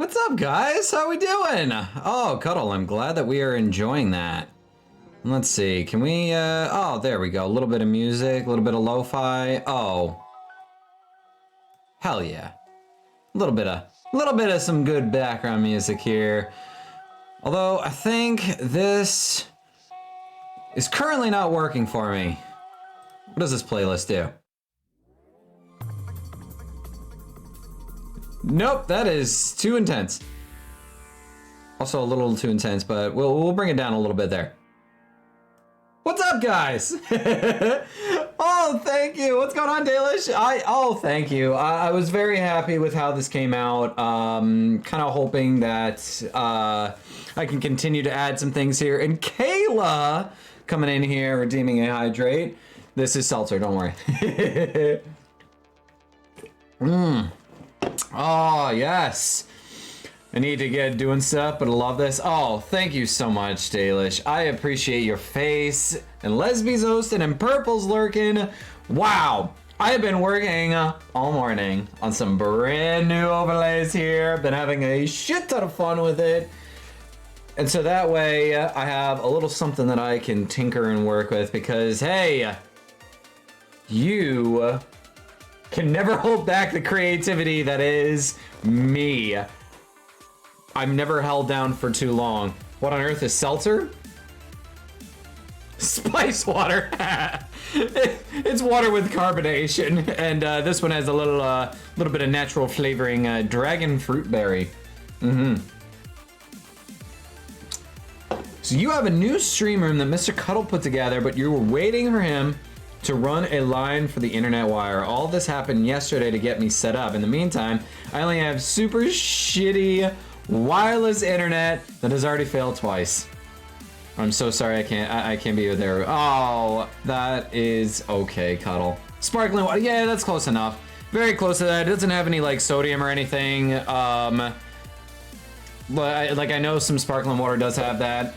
What's up, guys? How we doing? Oh, Cuddle, I'm glad that we are enjoying that. Let's see, can we, oh, there we go. A little bit of music, a little bit of lo-fi. Oh. Hell yeah. A little bit of some good background music here. Although, I think this is currently not working for me. What does this playlist do? Nope, that is too intense. Also a little too intense, but we'll bring it down a little bit there. What's up, guys? Oh, thank you. What's going on, Dalish? Oh, thank you. I was very happy with how this came out. Kind of hoping that I can continue to add some things here. And Kayla coming in here, redeeming a hydrate. This is seltzer, don't worry. Oh, yes. I need to get doing stuff, but I love this. Oh, thank you so much, Dalish. I appreciate your face. And Lesbie's hosting and Purple's lurking. Wow. I have been working all morning on some brand new overlays here. Been having a shit ton of fun with it. And so that way I have a little something that I can tinker and work with because, hey, you can never hold back the creativity that is me. I'm never held down for too long. What on earth is seltzer? Spice water. It's water with carbonation, and this one has a little bit of natural flavoring. Dragon fruit berry. So you have a new stream room that Mr. Cuddle put together, but you were waiting for him to run a line for the internet wire. All this happened yesterday to get me set up. In the meantime, I only have super shitty wireless internet that has already failed twice. I'm so sorry I can't be there. Oh, that is okay, Cuddle. Sparkling water, yeah, that's close enough. Very close to that. It doesn't have any like sodium or anything. But I know some sparkling water does have that.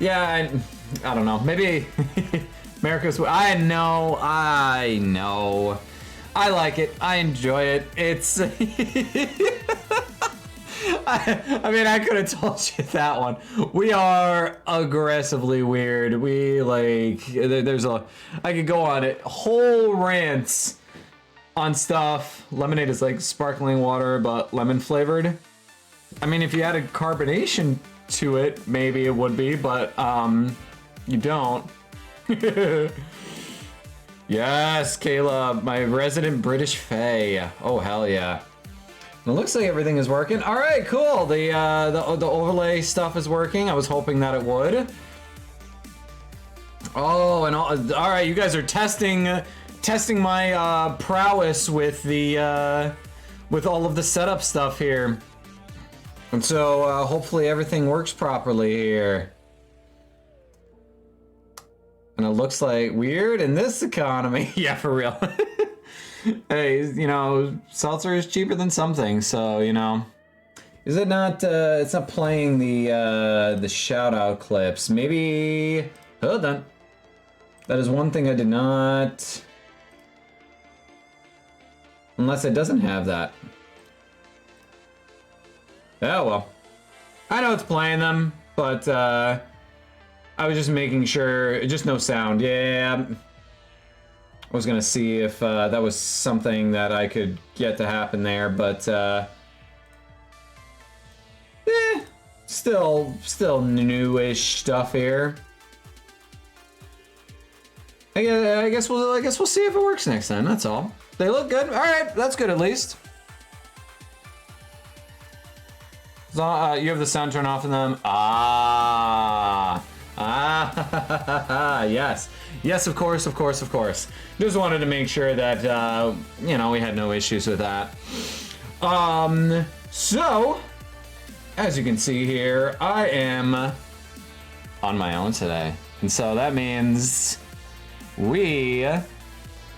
Yeah, I don't know. Maybe America's. I know. I like it. I enjoy it. It's. I mean, I could have told you that one. We are aggressively weird. We like. I could go on it. Whole rants on stuff. Lemonade is like sparkling water, but lemon flavored. I mean, if you added carbonation to it, maybe it would be, but you don't. Yes, Caleb, my resident British Fae. Oh hell yeah! It looks like everything is working. All right, cool. The overlay stuff is working. I was hoping that it would. Oh, and all right, you guys are testing my prowess with the with all of the setup stuff here. And so hopefully everything works properly here. And it looks like weird in this economy. Yeah, for real. Hey, you know, seltzer is cheaper than something, so you know. Is it not? It's not playing the shout out clips. Maybe. Hold on. That is one thing I did not. Unless it doesn't have that. Oh well. I know it's playing them, but I was just making sure. Just no sound. Yeah. I was gonna see if that was something that I could get to happen there, but still newish stuff here. I guess we'll see if it works next time. That's all. They look good. All right, that's good at least. So, you have the sound turned off in them. Yes. Yes, of course. Just wanted to make sure that, you know, we had no issues with that. So, as you can see here, I am on my own today. And so that means we are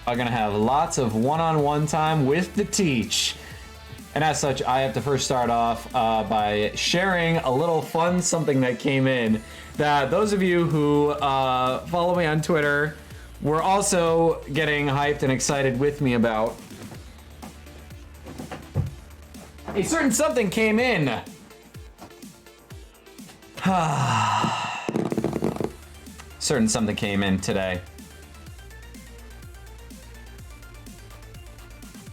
gonna have lots of one-on-one time with the teach. And as such, I have to first start off by sharing a little fun something that came in that those of you who follow me on Twitter were also getting hyped and excited with me about. A certain something came in. Certain something came in today.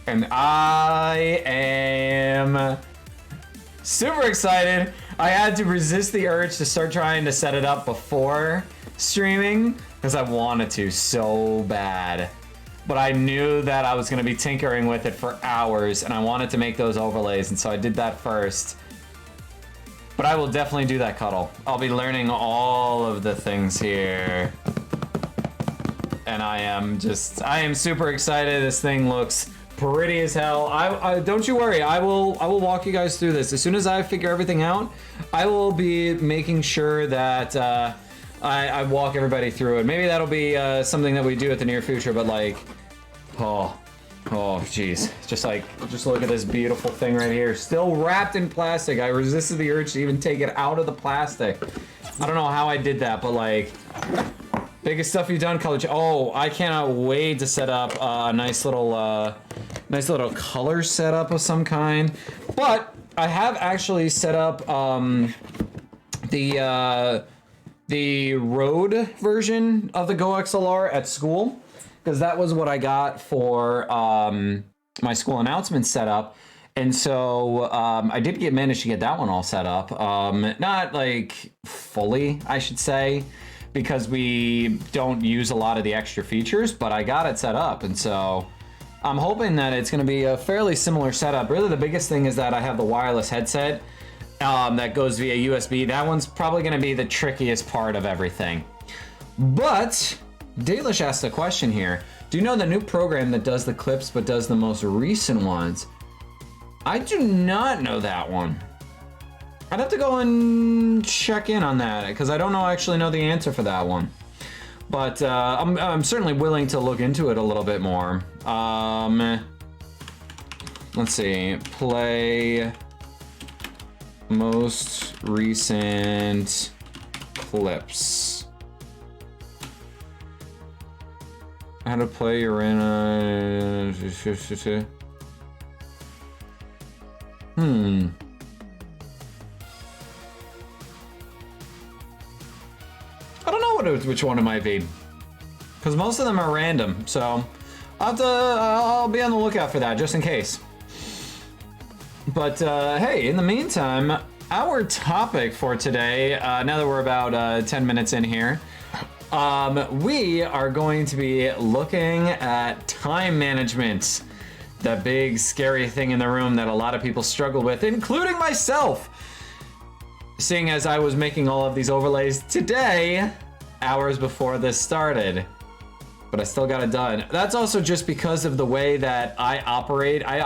And I am super excited. I had to resist the urge to start trying to set it up before streaming because I wanted to so bad. But I knew that I was going to be tinkering with it for hours and I wanted to make those overlays, and so I did that first. But I will definitely do that, Cuddle. I'll be learning all of the things here. And I am super excited. This thing looks pretty as hell. I don't you worry. I will walk you guys through this. As soon as I figure everything out, I will be making sure that I walk everybody through it. Maybe that'll be something that we do at the near future, but like, oh jeez. Just look at this beautiful thing right here. Still wrapped in plastic. I resisted the urge to even take it out of the plastic. I don't know how I did that, but like, biggest stuff you've done, college. Oh, I cannot wait to set up a nice little color setup of some kind. But I have actually set up the road version of the Go XLR at school, because that was what I got for my school announcement setup. And so I did manage to get that one all set up. Not like fully, I should say, because we don't use a lot of the extra features, but I got it set up. And so I'm hoping that it's going to be a fairly similar setup. Really, the biggest thing is that I have the wireless headset that goes via USB. That one's probably going to be the trickiest part of everything. But Dalish asked a question here. Do you know the new program that does the clips but does the most recent ones? I do not know that one. I'd have to go and check in on that, because I don't actually know the answer for that one. But I'm certainly willing to look into it a little bit more. Let's see. Play most recent clips. How to play Arena. I don't know which one it might be, because most of them are random. So I'll be on the lookout for that just in case. But hey, in the meantime, our topic for today, now that we're about 10 minutes in here, we are going to be looking at time management. That big scary thing in the room that a lot of people struggle with, including myself. Seeing as I was making all of these overlays today, hours before this started. But I still got it done. That's also just because of the way that I operate. I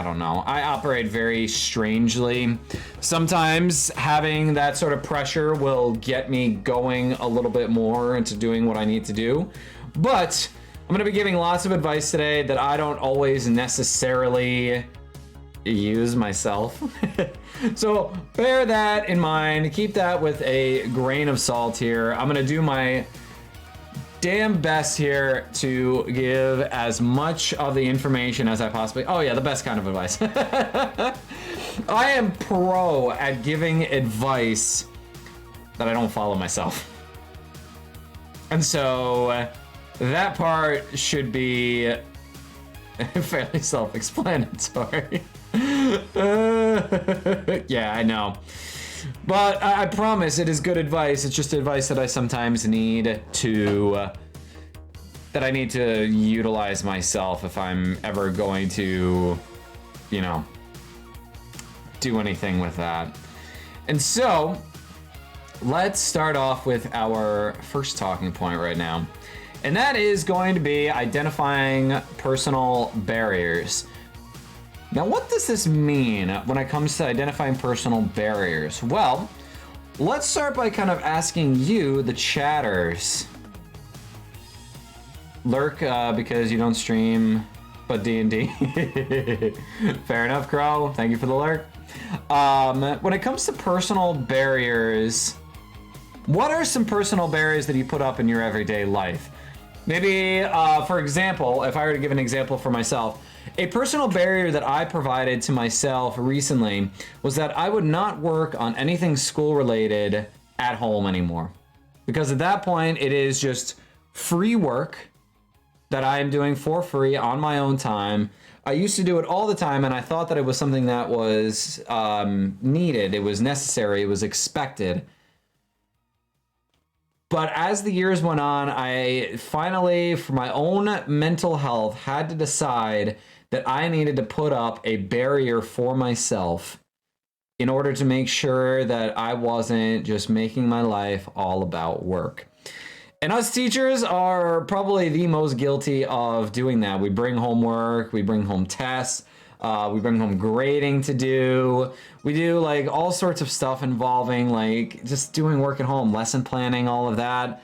don't know. I operate very strangely. Sometimes having that sort of pressure will get me going a little bit more into doing what I need to do. But I'm going to be giving lots of advice today that I don't always necessarily use myself. So bear that in mind. Keep that with a grain of salt here. I'm going to do my damn best here to give as much of the information as I possibly... Oh yeah, the best kind of advice. I am pro at giving advice that I don't follow myself. And so that part should be fairly self-explanatory. Yeah, I know. But I promise it is good advice. It's just advice that I sometimes need to... that I need to utilize myself if I'm ever going to, you know, do anything with that. And so, let's start off with our first talking point right now. And that is going to be identifying personal barriers. Now, what does this mean when it comes to identifying personal barriers? Well, let's start by kind of asking you, the chatters. Lurk, because you don't stream, but D&D. Fair enough, Crow. Thank you for the lurk. When it comes to personal barriers, what are some personal barriers that you put up in your everyday life? Maybe, for example, if I were to give an example for myself, a personal barrier that I provided to myself recently was that I would not work on anything school-related at home anymore. Because at that point, it is just free work that I am doing for free on my own time. I used to do it all the time, and I thought that it was something that was needed, it was necessary, it was expected. But as the years went on, I finally, for my own mental health, had to decide that I needed to put up a barrier for myself in order to make sure that I wasn't just making my life all about work. And us teachers are probably the most guilty of doing that. We bring homework, we bring home tests, we bring home grading to do. We do like all sorts of stuff involving like just doing work at home, lesson planning, all of that.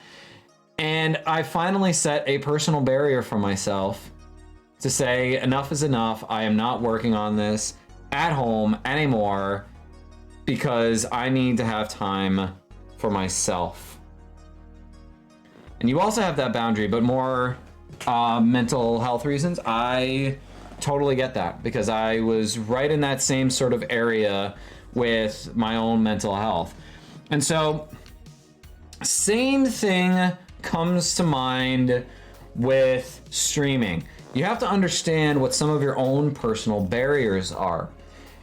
And I finally set a personal barrier for myself to say enough is enough. I am not working on this at home anymore because I need to have time for myself. And you also have that boundary, but more mental health reasons. I totally get that, because I was right in that same sort of area with my own mental health. And so same thing comes to mind with streaming. You have to understand what some of your own personal barriers are.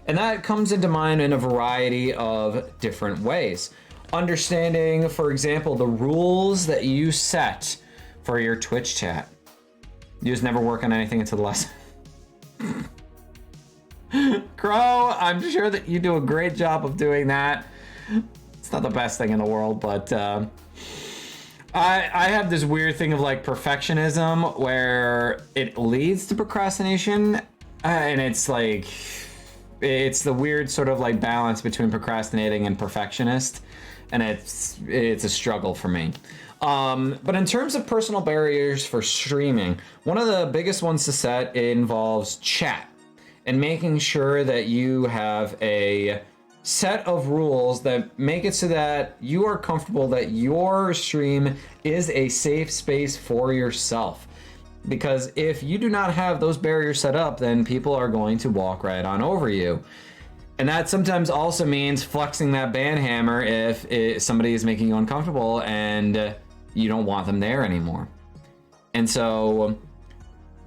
And that comes into mind in a variety of different ways. Understanding, for example, the rules that you set for your Twitch chat. You just never work on anything until the last. Crow, I'm sure that you do a great job of doing that. It's not the best thing in the world, but I have this weird thing of like perfectionism where it leads to procrastination, and it's like, it's the weird sort of like balance between procrastinating and perfectionist, and it's a struggle for me. But in terms of personal barriers for streaming, one of the biggest ones to set involves chat and making sure that you have a set of rules that make it so that you are comfortable that your stream is a safe space for yourself. Because if you do not have those barriers set up, then people are going to walk right on over you. And that sometimes also means flexing that band hammer if somebody is making you uncomfortable and you don't want them there anymore. And so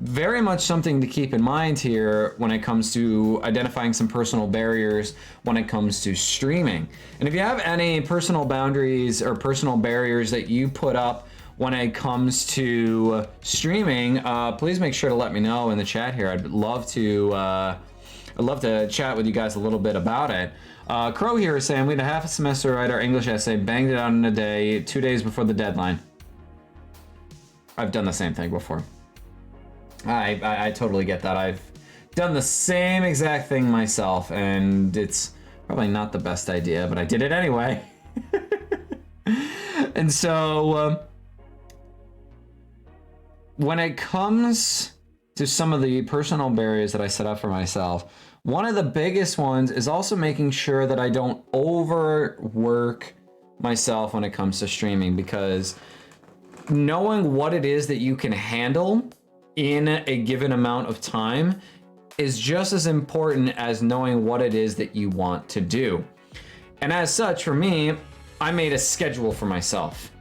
very much something to keep in mind here when it comes to identifying some personal barriers when it comes to streaming. And if you have any personal boundaries or personal barriers that you put up when it comes to streaming, please make sure to let me know in the chat here. I'd love to chat with you guys a little bit about it. Crow here is saying we had a half a semester to write our English essay, banged it out in a day, 2 days before the deadline. I've done the same thing before. I totally get that. I've done the same exact thing myself, and it's probably not the best idea, but I did it anyway. And so when it comes to some of the personal barriers that I set up for myself, one of the biggest ones is also making sure that I don't overwork myself when it comes to streaming, because knowing what it is that you can handle in a given amount of time is just as important as knowing what it is that you want to do. And as such, for me, I made a schedule for myself,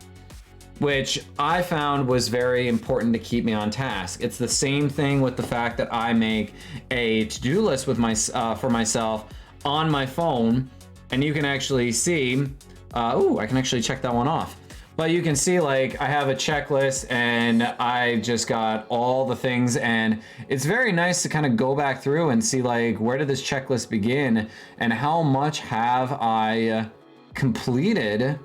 which I found was very important to keep me on task. It's the same thing with the fact that I make a to-do list with for myself on my phone, and you can actually see, I can actually check that one off. But you can see, like, I have a checklist and I just got all the things, and it's very nice to kind of go back through and see, like, where did this checklist begin and how much have I completed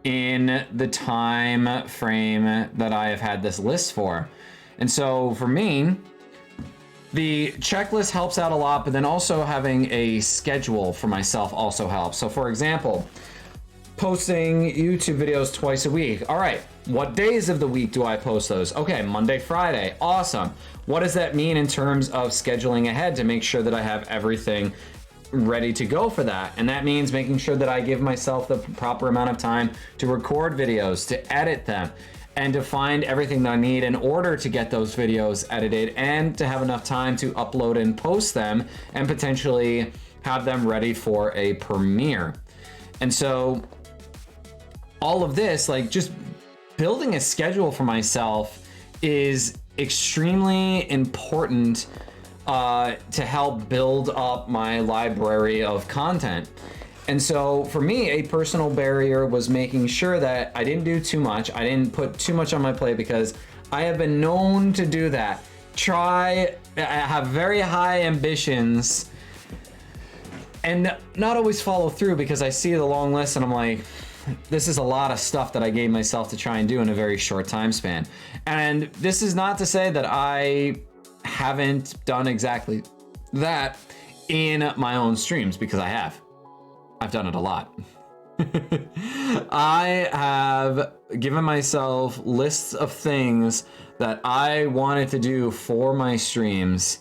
in the time frame that I have had this list for. And so for me, the checklist helps out a lot, but then also having a schedule for myself also helps. So for example, posting YouTube videos twice a week. All right, what days of the week do I post those? Okay, Monday, Friday, awesome. What does that mean in terms of scheduling ahead to make sure that I have everything ready to go for that? And that means making sure that I give myself the proper amount of time to record videos, to edit them, and to find everything that I need in order to get those videos edited, and to have enough time to upload and post them and potentially have them ready for a premiere. And so all of this, like, just building a schedule for myself is extremely important to help build up my library of content. And so for me, a personal barrier was making sure that I didn't do too much. I didn't put too much on my plate, because I have been known to do that. I have very high ambitions and not always follow through, because I see the long list and I'm like, this is a lot of stuff that I gave myself to try and do in a very short time span. And this is not to say that I haven't done exactly that in my own streams, because I have. I've done it a lot. I have given myself lists of things that I wanted to do for my streams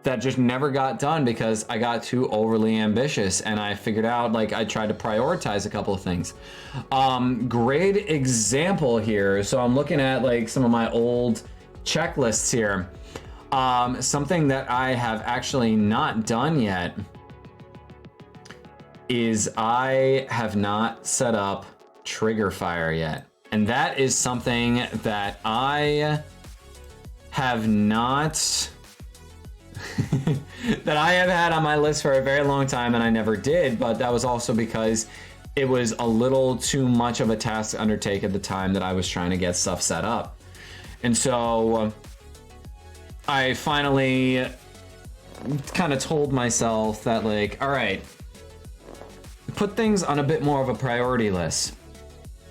that just never got done because I got too overly ambitious, and I figured out, like, I tried to prioritize a couple of things. Great example here. So I'm looking at, like, some of my old checklists here. Something that I have actually not done yet is I have not set up trigger fire yet. And that is something that I have not that I have had on my list for a very long time and I never did, but that was also because it was a little too much of a task to undertake at the time that I was trying to get stuff set up. And so I finally kind of told myself that, like, all right, put things on a bit more of a priority list.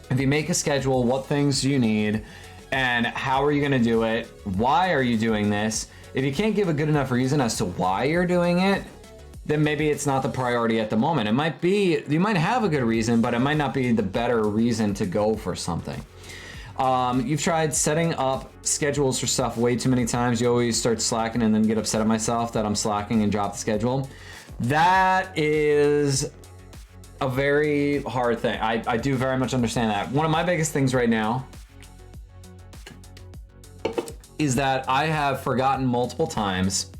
If you make a schedule, what things do you need and how are you going to do it? Why are you doing this? If you can't give a good enough reason as to why you're doing it, then maybe it's not the priority at the moment. It might be, you might have a good reason, but it might not be the better reason to go for something. You've tried setting up schedules for stuff way too many times. You always start slacking and then get upset at myself that I'm slacking and drop the schedule. That is a very hard thing. I do very much understand that. One of my biggest things right now is that I have forgotten multiple times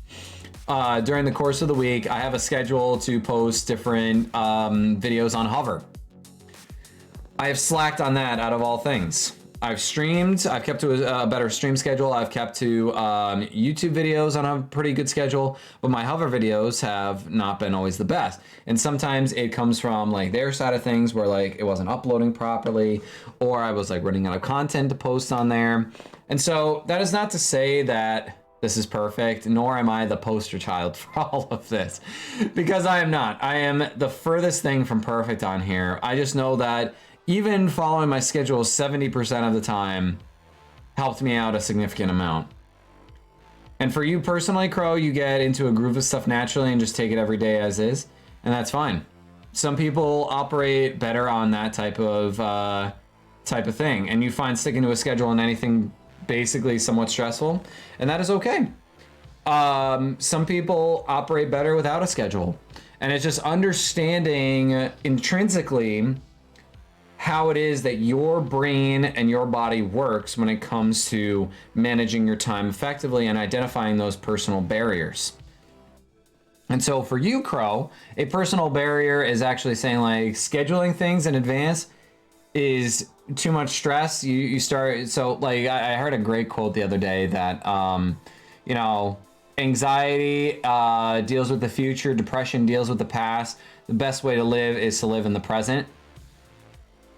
during the course of the week. I have a schedule to post different videos on Hover. I have slacked on that out of all things. I've streamed, I've kept to a better stream schedule. I've kept to YouTube videos on a pretty good schedule, but my Hover videos have not been always the best. And sometimes it comes from like their side of things where like it wasn't uploading properly, or I was like running out of content to post on there. And so that is not to say that this is perfect, nor am I the poster child for all of this, because I am not. I am the furthest thing from perfect on here. I just know that even following my schedule 70% of the time helped me out a significant amount. And for you personally, Crow, you get into a groove of stuff naturally and just take it every day as is, and that's fine. Some people operate better on that type of thing, and you find sticking to a schedule and anything basically somewhat stressful, and that is okay. Some people operate better without a schedule, and it's just understanding intrinsically how it is that your brain and your body works when it comes to managing your time effectively and identifying those personal barriers. And so for you, Crow, a personal barrier is actually saying like scheduling things in advance is too much stress. You start, so like I heard a great quote the other day that you know, anxiety deals with the future, depression deals with the past. The best way to live is to live in the present.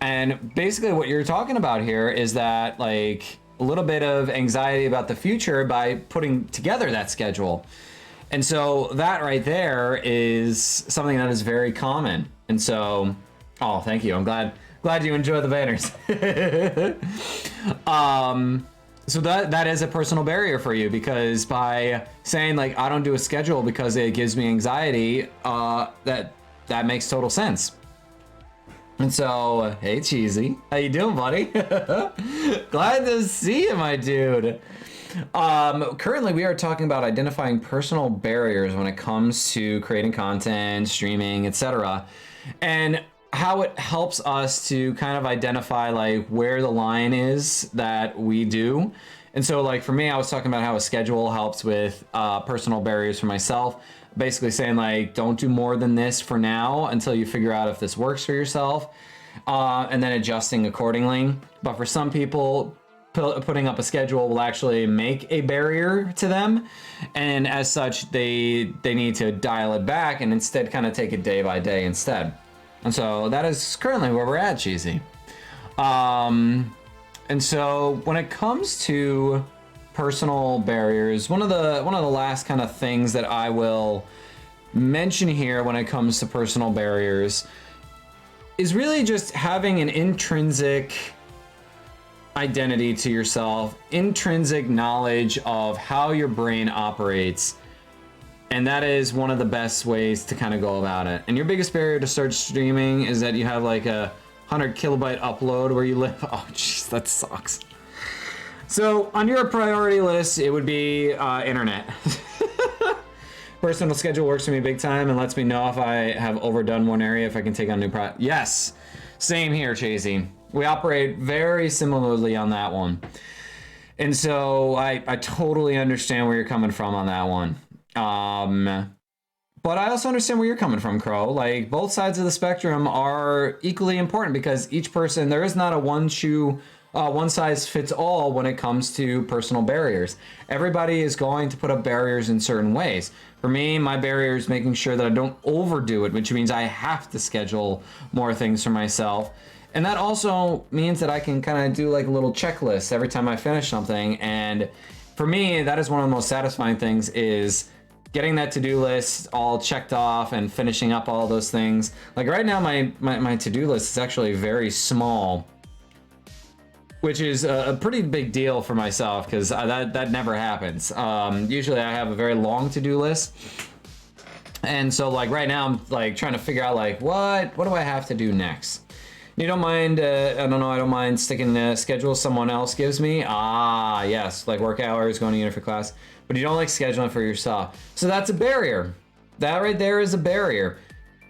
And basically what you're talking about here is that like a little bit of anxiety about the future by putting together that schedule. And so that right there is something that is very common. And so, oh, thank you. I'm glad you enjoy the banners. So that is a personal barrier for you, because by saying like, I don't do a schedule because it gives me anxiety, that makes total sense. And so, hey Cheesy, how you doing, buddy? Glad to see you, my dude. Currently, we are talking about identifying personal barriers when it comes to creating content, streaming, etc., and how it helps us to kind of identify like where the line is that we do. And so, like for me, I was talking about how a schedule helps with personal barriers for myself. Basically saying like, don't do more than this for now until you figure out if this works for yourself, and then adjusting accordingly. But for some people, putting up a schedule will actually make a barrier to them, and as such, they need to dial it back and instead kind of take it day by day instead. And so that is currently where we're at, Cheesy. And so when it comes to personal barriers, one of the last kind of things that I will mention here when it comes to personal barriers is really just having an intrinsic identity to yourself, intrinsic knowledge of how your brain operates. And that is one of the best ways to kind of go about it. And your biggest barrier to start streaming is that you have like a 100 kilobyte upload where you live. Oh, jeez, that sucks. So on your priority list, it would be internet. Personal schedule works for me big time and lets me know if I have overdone one area, if I can take on a new project. Yes, same here, Chasey. We operate very similarly on that one. And so I totally understand where you're coming from on that one. But I also understand where you're coming from, Crow. Like, both sides of the spectrum are equally important because each person, there is not a one size fits all when it comes to personal barriers. Everybody is going to put up barriers in certain ways. For me, my barrier is making sure that I don't overdo it, which means I have to schedule more things for myself. And that also means that I can kind of do like a little checklist every time I finish something. And for me, that is one of the most satisfying things, is getting that to-do list all checked off and finishing up all those things. Like right now, my to-do list is actually very small, which is a pretty big deal for myself because that never happens. Usually I have a very long to-do list. And so like right now I'm like trying to figure out like, what do I have to do next? You don't mind, I don't mind sticking the schedule someone else gives me. Ah, yes, like work hours, going to unit for class. But you don't like scheduling for yourself. So that's a barrier. That right there is a barrier.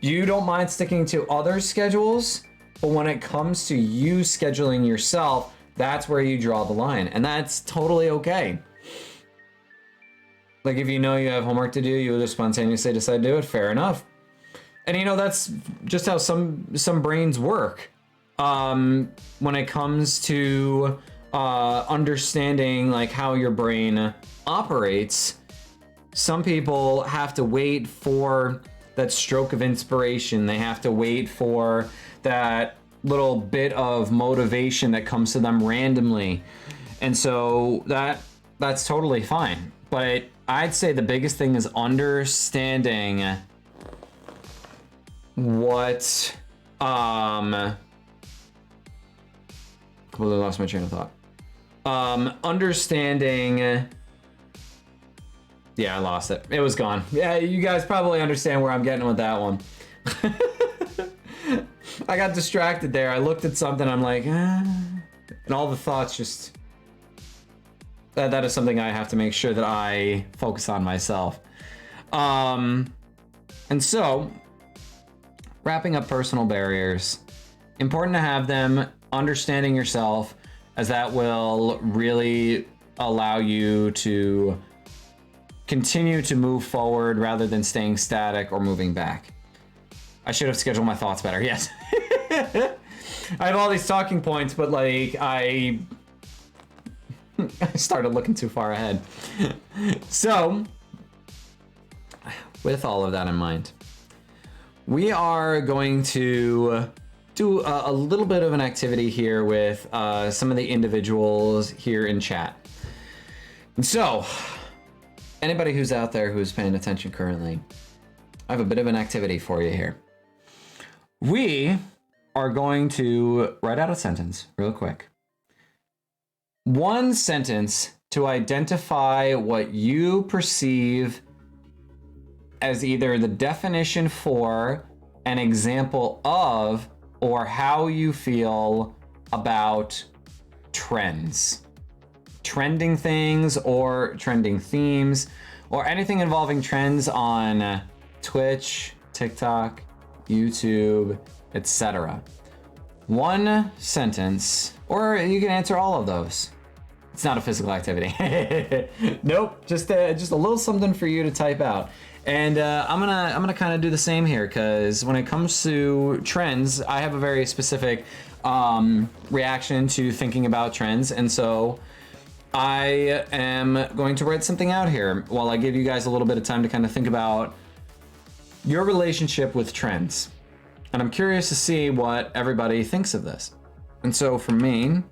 You don't mind sticking to other schedules, but when it comes to you scheduling yourself, that's where you draw the line. And that's totally okay. Like if you know you have homework to do, you will just spontaneously decide to do it, fair enough. And you know, that's just how some brains work. When it comes to understanding like how your brain operates, some people have to wait for that stroke of inspiration. They have to wait for that little bit of motivation that comes to them randomly. And so that's totally fine. But I'd say the biggest thing is understanding what completely lost my train of thought. Understanding, yeah, I lost it. It was gone. Yeah, you guys probably understand where I'm getting with that one. I got distracted there. I looked at something, I'm like, and all the thoughts just, that is something I have to make sure that I focus on myself. And so, wrapping up personal barriers, important to have them, understanding yourself, as that will really allow you to continue to move forward rather than staying static or moving back. I should have scheduled my thoughts better, yes. I have all these talking points, but like I started looking too far ahead. So, with all of that in mind, we are going to do a little bit of an activity here with some of the individuals here in chat. And so, anybody who's out there who's paying attention currently, I have a bit of an activity for you here. We are going to write out a sentence real quick. One sentence to identify what you perceive as either the definition for, an example of, or how you feel about trends. Trending things or trending themes or anything involving trends on Twitch, TikTok, YouTube, etc. One sentence, or you can answer all of those. It's not a physical activity. Nope, just a little something for you to type out. And I'm gonna kind of do the same here, because when it comes to trends, I have a very specific reaction to thinking about trends, and so I am going to write something out here while I give you guys a little bit of time to kind of think about your relationship with trends. And I'm curious to see what everybody thinks of this. And so for me, I'm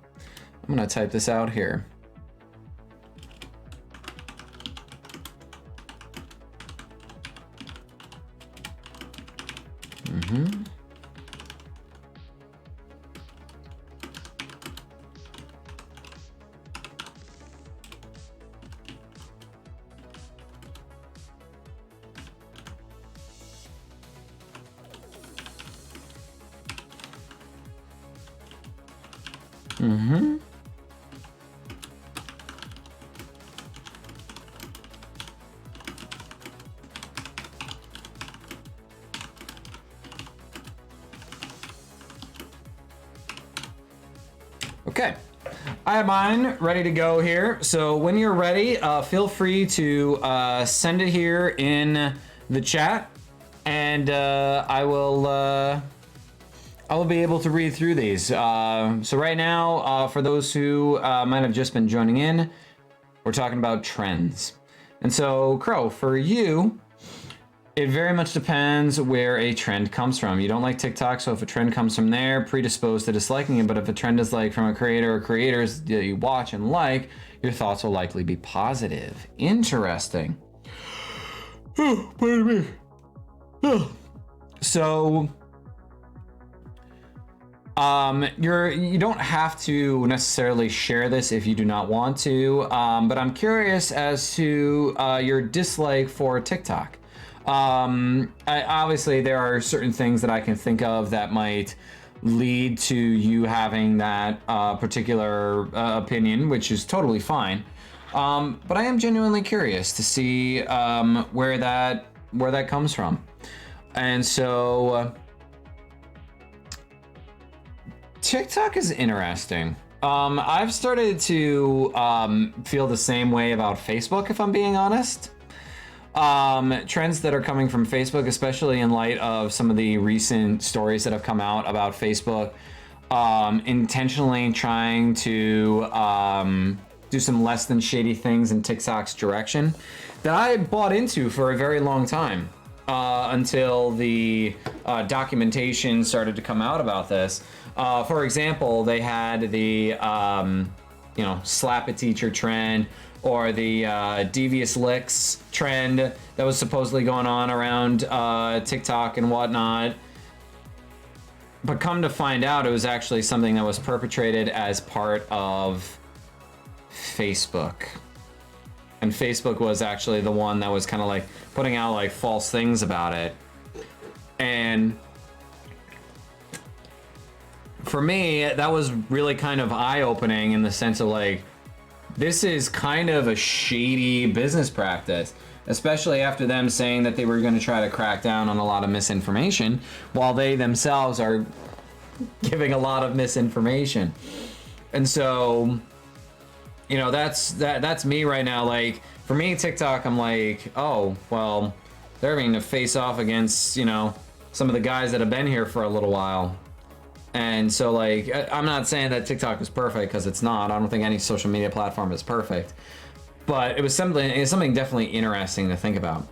gonna type this out here. Okay, I have mine ready to go here. So when you're ready, feel free to send it here in the chat, and I will be able to read through these. So right now, for those who might have just been joining in, we're talking about trends. And so, Crow, for you, it very much depends where a trend comes from. You don't like TikTok, so if a trend comes from there, predisposed to disliking it. But if a trend is like from a creator or creators that you watch and like, your thoughts will likely be positive. Interesting. Oh, pardon me. Oh. So, you don't have to necessarily share this if you do not want to, but I'm curious as to your dislike for TikTok. Obviously, there are certain things that I can think of that might lead to you having that particular opinion, which is totally fine. But I am genuinely curious to see where that comes from. And so TikTok is interesting. I've started to feel the same way about Facebook, if I'm being honest. Trends that are coming from Facebook, especially in light of some of the recent stories that have come out about Facebook intentionally trying to do some less than shady things in TikTok's direction, that I bought into for a very long time until the documentation started to come out about this. For example, they had the slap a teacher trend, or the devious licks trend that was supposedly going on around TikTok and whatnot. But come to find out, it was actually something that was perpetrated as part of Facebook. And Facebook was actually the one that was kind of like putting out like false things about it. And for me, that was really kind of eye-opening in the sense of like, this is kind of a shady business practice, especially after them saying that they were going to try to crack down on a lot of misinformation, while they themselves are giving a lot of misinformation. And so, that's me right now. Like, for me, TikTok, I'm like, oh, well, they're having to face off against, some of the guys that have been here for a little while. And so, like, I'm not saying that TikTok is perfect, because it's not. I don't think any social media platform is perfect. But it's something definitely interesting to think about.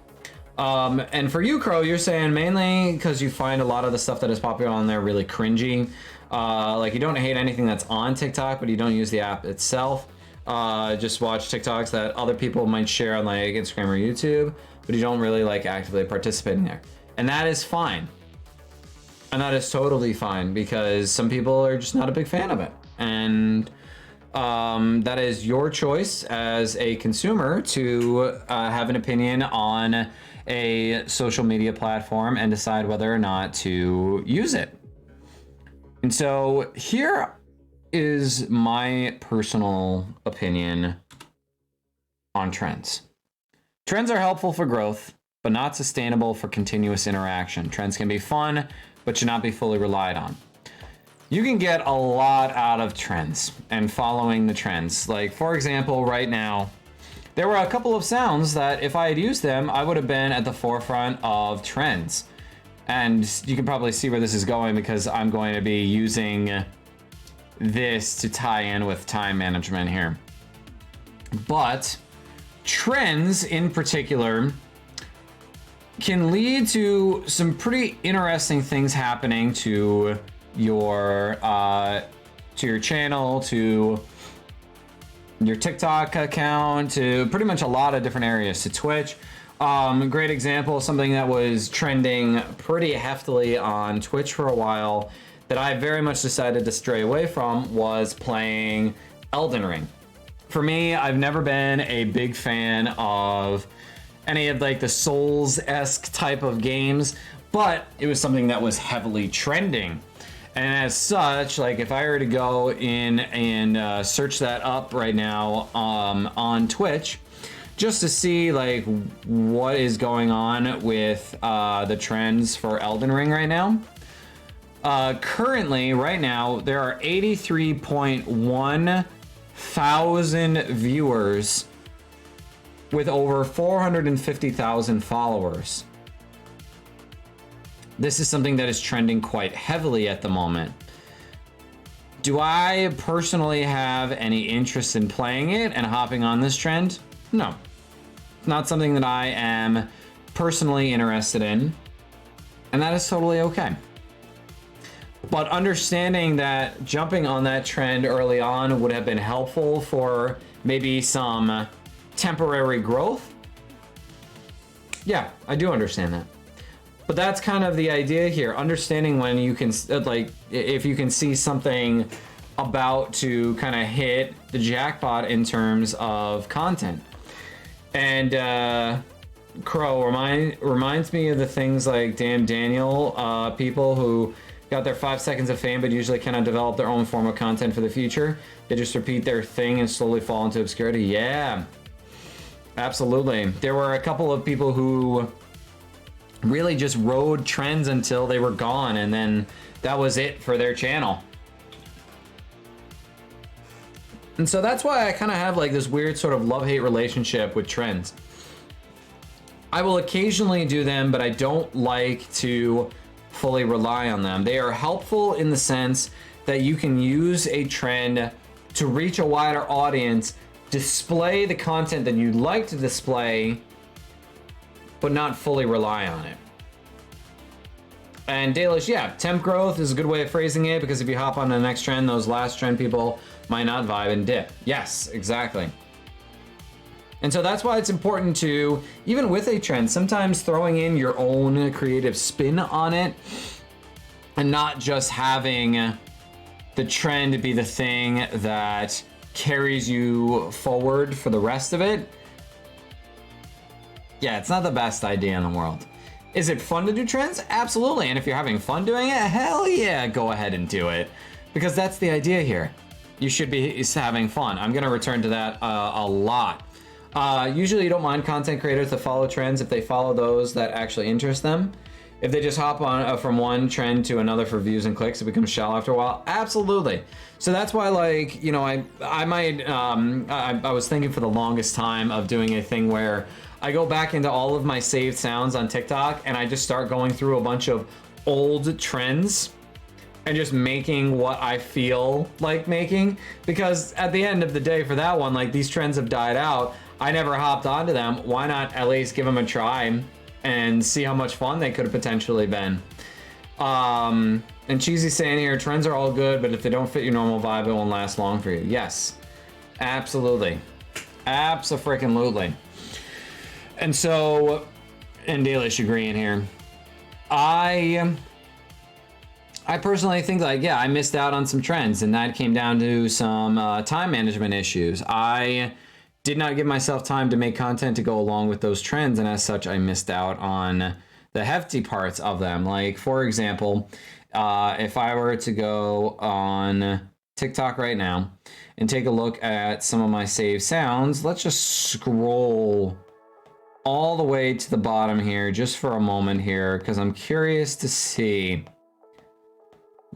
And for you, Crow, you're saying mainly because you find a lot of the stuff that is popular on there really cringy. Like, you don't hate anything that's on TikTok, but you don't use the app itself. Just watch TikToks that other people might share on, like, Instagram or YouTube, but you don't really, like, actively participate in there. And that is fine. And that is totally fine, because some people are just not a big fan of it. And that is your choice as a consumer to have an opinion on a social media platform and decide whether or not to use it. And so here is my personal opinion on trends. Trends are helpful for growth, but not sustainable for continuous interaction. Trends can be fun, but should not be fully relied on. You can get a lot out of trends and following the trends. Like, for example, right now, there were a couple of sounds that if I had used them, I would have been at the forefront of trends. And you can probably see where this is going, because I'm going to be using this to tie in with time management here. But trends in particular can lead to some pretty interesting things happening to your channel, to your TikTok account, to pretty much a lot of different areas, to Twitch. Great example, something that was trending pretty heftily on Twitch for a while that I very much decided to stray away from was playing Elden Ring. For me, I've never been a big fan of any of like the Souls-esque type of games, but it was something that was heavily trending. And as such, like if I were to go in and search that up right now on Twitch, just to see like what is going on with the trends for Elden Ring right now. Currently, right now, there are 83.1 1,000 viewers with over 450,000 followers. This is something that is trending quite heavily at the moment. Do I personally have any interest in playing it and hopping on this trend? No. It's not something that I am personally interested in, and that is totally okay. But understanding that jumping on that trend early on would have been helpful for maybe some temporary growth. Yeah, I do understand that. But that's kind of the idea here. Understanding when you can, like, if you can see something about to kind of hit the jackpot in terms of content. And Crow reminds me of the things like Damn Daniel, people who got their 5 seconds of fame but usually cannot develop their own form of content for the future. They just repeat their thing and slowly fall into obscurity. Yeah, absolutely. There were a couple of people who really just rode trends until they were gone, and then that was it for their channel. And so that's why I kind of have like this weird sort of love-hate relationship with trends. I will occasionally do them, but I don't like to fully rely on them. They are helpful in the sense that you can use a trend to reach a wider audience, display the content that you'd like to display, but not fully rely on it. And Dalish, yeah, temp growth is a good way of phrasing it, because if you hop on the next trend, those last trend people might not vibe and dip. Yes, exactly. And so that's why it's important to, even with a trend, sometimes throwing in your own creative spin on it and not just having the trend be the thing that carries you forward for the rest of it. Yeah, it's not the best idea in the world. Is it fun to do trends? Absolutely. And if you're having fun doing it, hell yeah, go ahead and do it. Because that's the idea here. You should be having fun. I'm going to return to that a lot. Usually you don't mind content creators that follow trends if they follow those that actually interest them. If they just hop on from one trend to another for views and clicks, it becomes shallow after a while. Absolutely. So that's why, like, you know, I was thinking for the longest time of doing a thing where I go back into all of my saved sounds on TikTok and I just start going through a bunch of old trends and just making what I feel like making. Because at the end of the day for that one, like, these trends have died out. I never hopped onto them. Why not at least give them a try and see how much fun they could have potentially been? And Cheesy's saying here, trends are all good, but if they don't fit your normal vibe, it won't last long for you. Yes, absolutely. Abso-freaking-lutely. And so, and Dalish agreeing here, I personally think, like, yeah, I missed out on some trends, and that came down to some time management issues. I did not give myself time to make content to go along with those trends, and as such, I missed out on the hefty parts of them. Like, for example, if I were to go on TikTok right now and take a look at some of my saved sounds, let's just scroll all the way to the bottom here just for a moment here, because I'm curious to see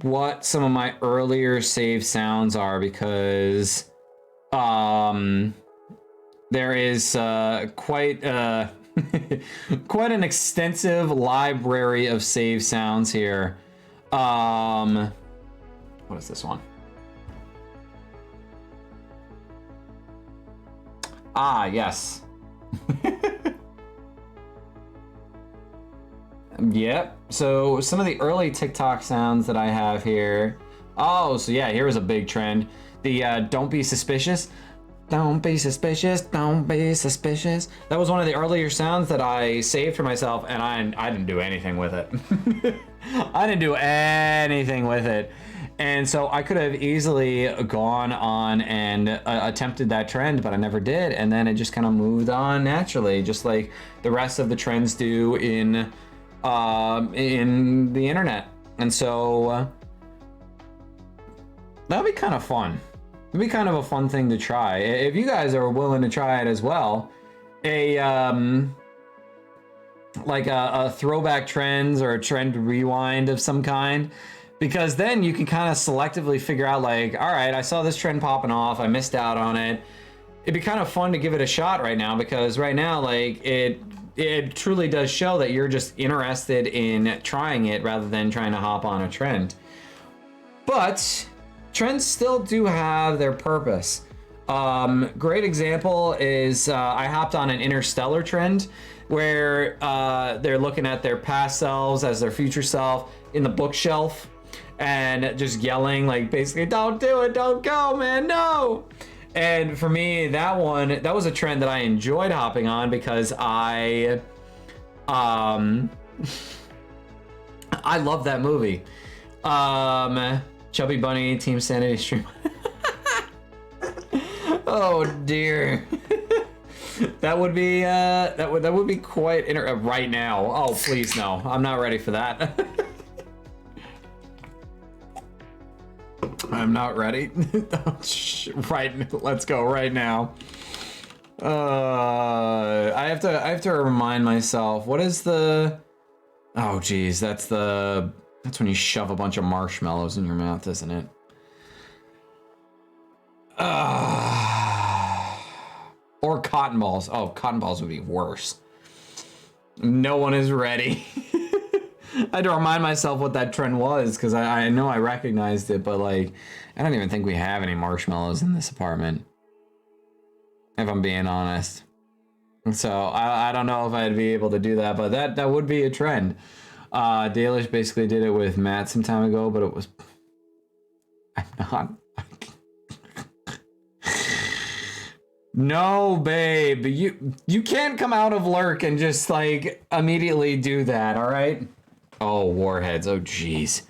what some of my earlier saved sounds are, because there is quite quite an extensive library of saved sounds here. What is this one? Ah, yes. Yep. So some of the early TikTok sounds that I have here. Oh, so yeah, here was a big trend. The don't be suspicious. Don't be suspicious. Don't be suspicious. That was one of the earlier sounds that I saved for myself, and I didn't do anything with it. I didn't do anything with it. And so I could have easily gone on and attempted that trend, but I never did. And then it just kind of moved on naturally, just like the rest of the trends do in the internet. And so that'd be kind of fun. It'd be kind of a fun thing to try. If you guys are willing to try it as well, like a throwback trends or a trend rewind of some kind, Because then you can kind of selectively figure out like, all right, I saw this trend popping off, I missed out on it. It'd be kind of fun to give it a shot right now, because right now, like, it truly does show that you're just interested in trying it rather than trying to hop on a trend. But trends still do have their purpose. Great example is I hopped on an interstellar trend where they're looking at their past selves as their future self in the bookshelf and just yelling, like, basically, don't do it, don't go, man, no. And for me, that was a trend that I enjoyed hopping on because I love that movie. Chubby Bunny, Team Sanity stream. Oh dear. That would be that would be quite right now. Oh please no, I'm not ready for that. I'm not ready. Right, let's go right now. I have to remind myself. What is the? Oh geez, that's when you shove a bunch of marshmallows in your mouth, isn't it? Or cotton balls. Oh, cotton balls would be worse. No one is ready. I had to remind myself what that trend was because I know I recognized it, but like, I don't even think we have any marshmallows in this apartment, if I'm being honest. So I don't know if I'd be able to do that, but that would be a trend. Dalish basically did it with Matt some time ago, but it was... I'm not... No, babe, you can't come out of lurk and just like immediately do that, all right? Oh, warheads. Oh, jeez.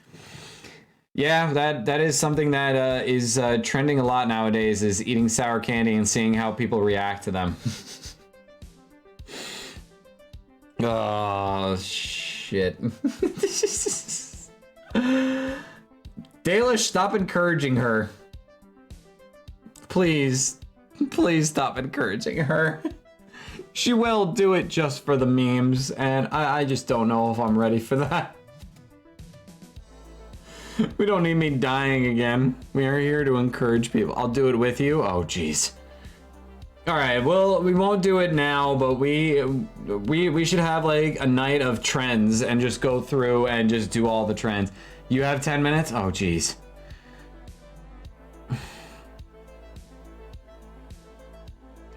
Yeah, that is something that is trending a lot nowadays, is eating sour candy and seeing how people react to them. Oh, shit. Dalish, stop encouraging her. Please. Please stop encouraging her. She will do it just for the memes, and I just don't know if I'm ready for that. We don't need me dying again. We are here to encourage people. I'll do it with you. Oh, jeez. All right, well, we won't do it now, but we should have like a night of trends and just go through and just do all the trends. You have 10 minutes? Oh, jeez.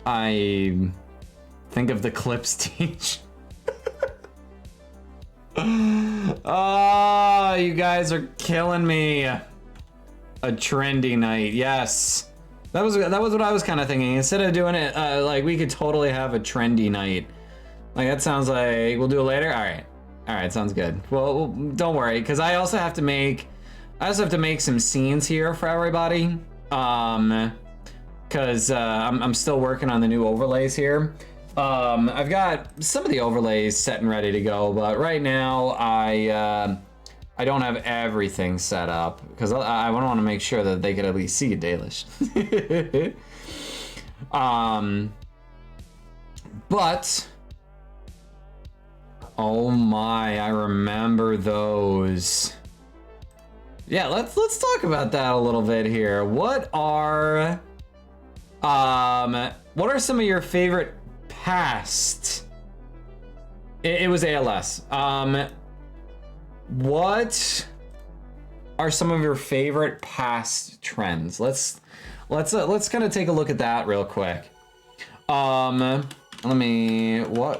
I think of the clip stage. Oh, you guys are killing me. A trendy night, yes. That was what I was kind of thinking. Instead of doing it, like we could totally have a trendy night. Like that sounds like we'll do it later. All right, sounds good. Well, don't worry, because I also have to make some scenes here for everybody. Because I'm still working on the new overlays here. I've got some of the overlays set and ready to go, but right now I don't have everything set up because I want to make sure that they could at least see it Dalish. But oh my, I remember those. Yeah, let's talk about that a little bit here. What are some of your favorite past? It was ALS. What are some of your favorite past trends? Let's kind of take a look at that real quick. What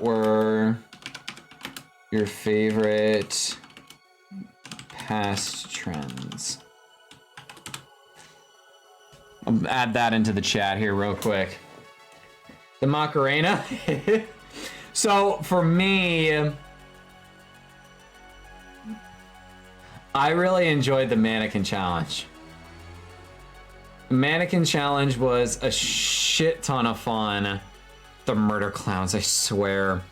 were your favorite past trends? I'll add that into the chat here real quick. The Macarena. So for me, I really enjoyed the mannequin challenge. The mannequin challenge was a shit ton of fun. The murder clowns, I swear.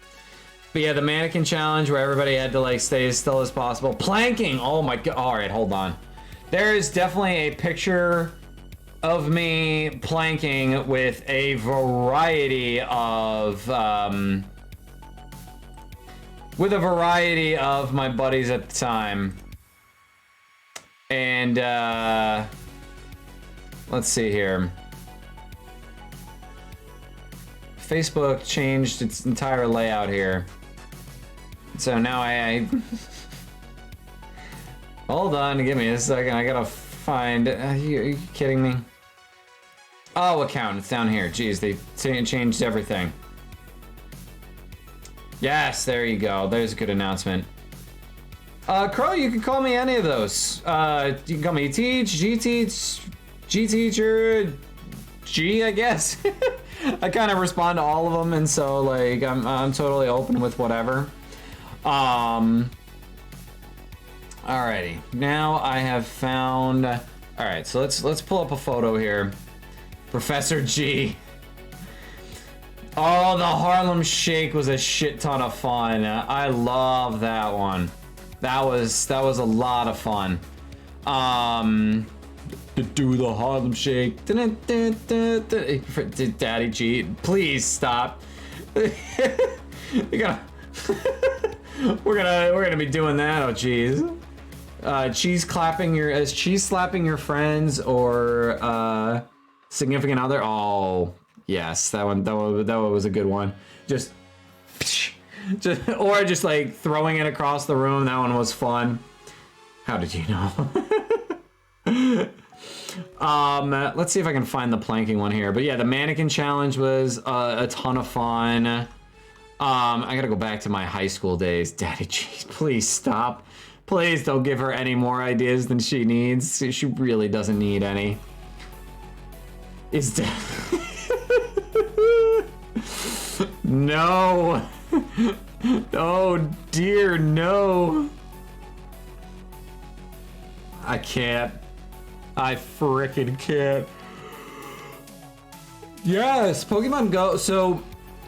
But yeah, the mannequin challenge where everybody had to like stay as still as possible. Planking, oh my god. All right, hold on. There is definitely a picture of me planking with a variety of my buddies at the time. And let's see here. Facebook changed its entire layout here. So now I hold on, give me a second. I gotta find. Are you kidding me? Oh, account. It's down here. Jeez, they changed everything. Yes, there you go. There's a good announcement. Crow, you can call me any of those. You can call me Teach, G-Teach, G-Teacher, G, I guess. I kind of respond to all of them, and so like I'm totally open with whatever. Alrighty, now I have found. All right, so let's pull up a photo here. Professor G. Oh, the Harlem Shake was a shit ton of fun. I love that one. That was a lot of fun. To do the Harlem Shake. Daddy G, please stop. We're gonna be doing that. Oh jeez. Cheese slapping your friends or significant other. Oh yes, that one was a good one. Just or just like throwing it across the room. That one was fun. How did you know? Let's see if I can find the planking one here. But yeah, the mannequin challenge was a ton of fun. I gotta go back to my high school days. Daddy, jeez, please stop. Please don't give her any more ideas than she needs. She really doesn't need any. Is no. Oh dear, no. I can't. I frickin' can't. Yes, Pokemon Go. So,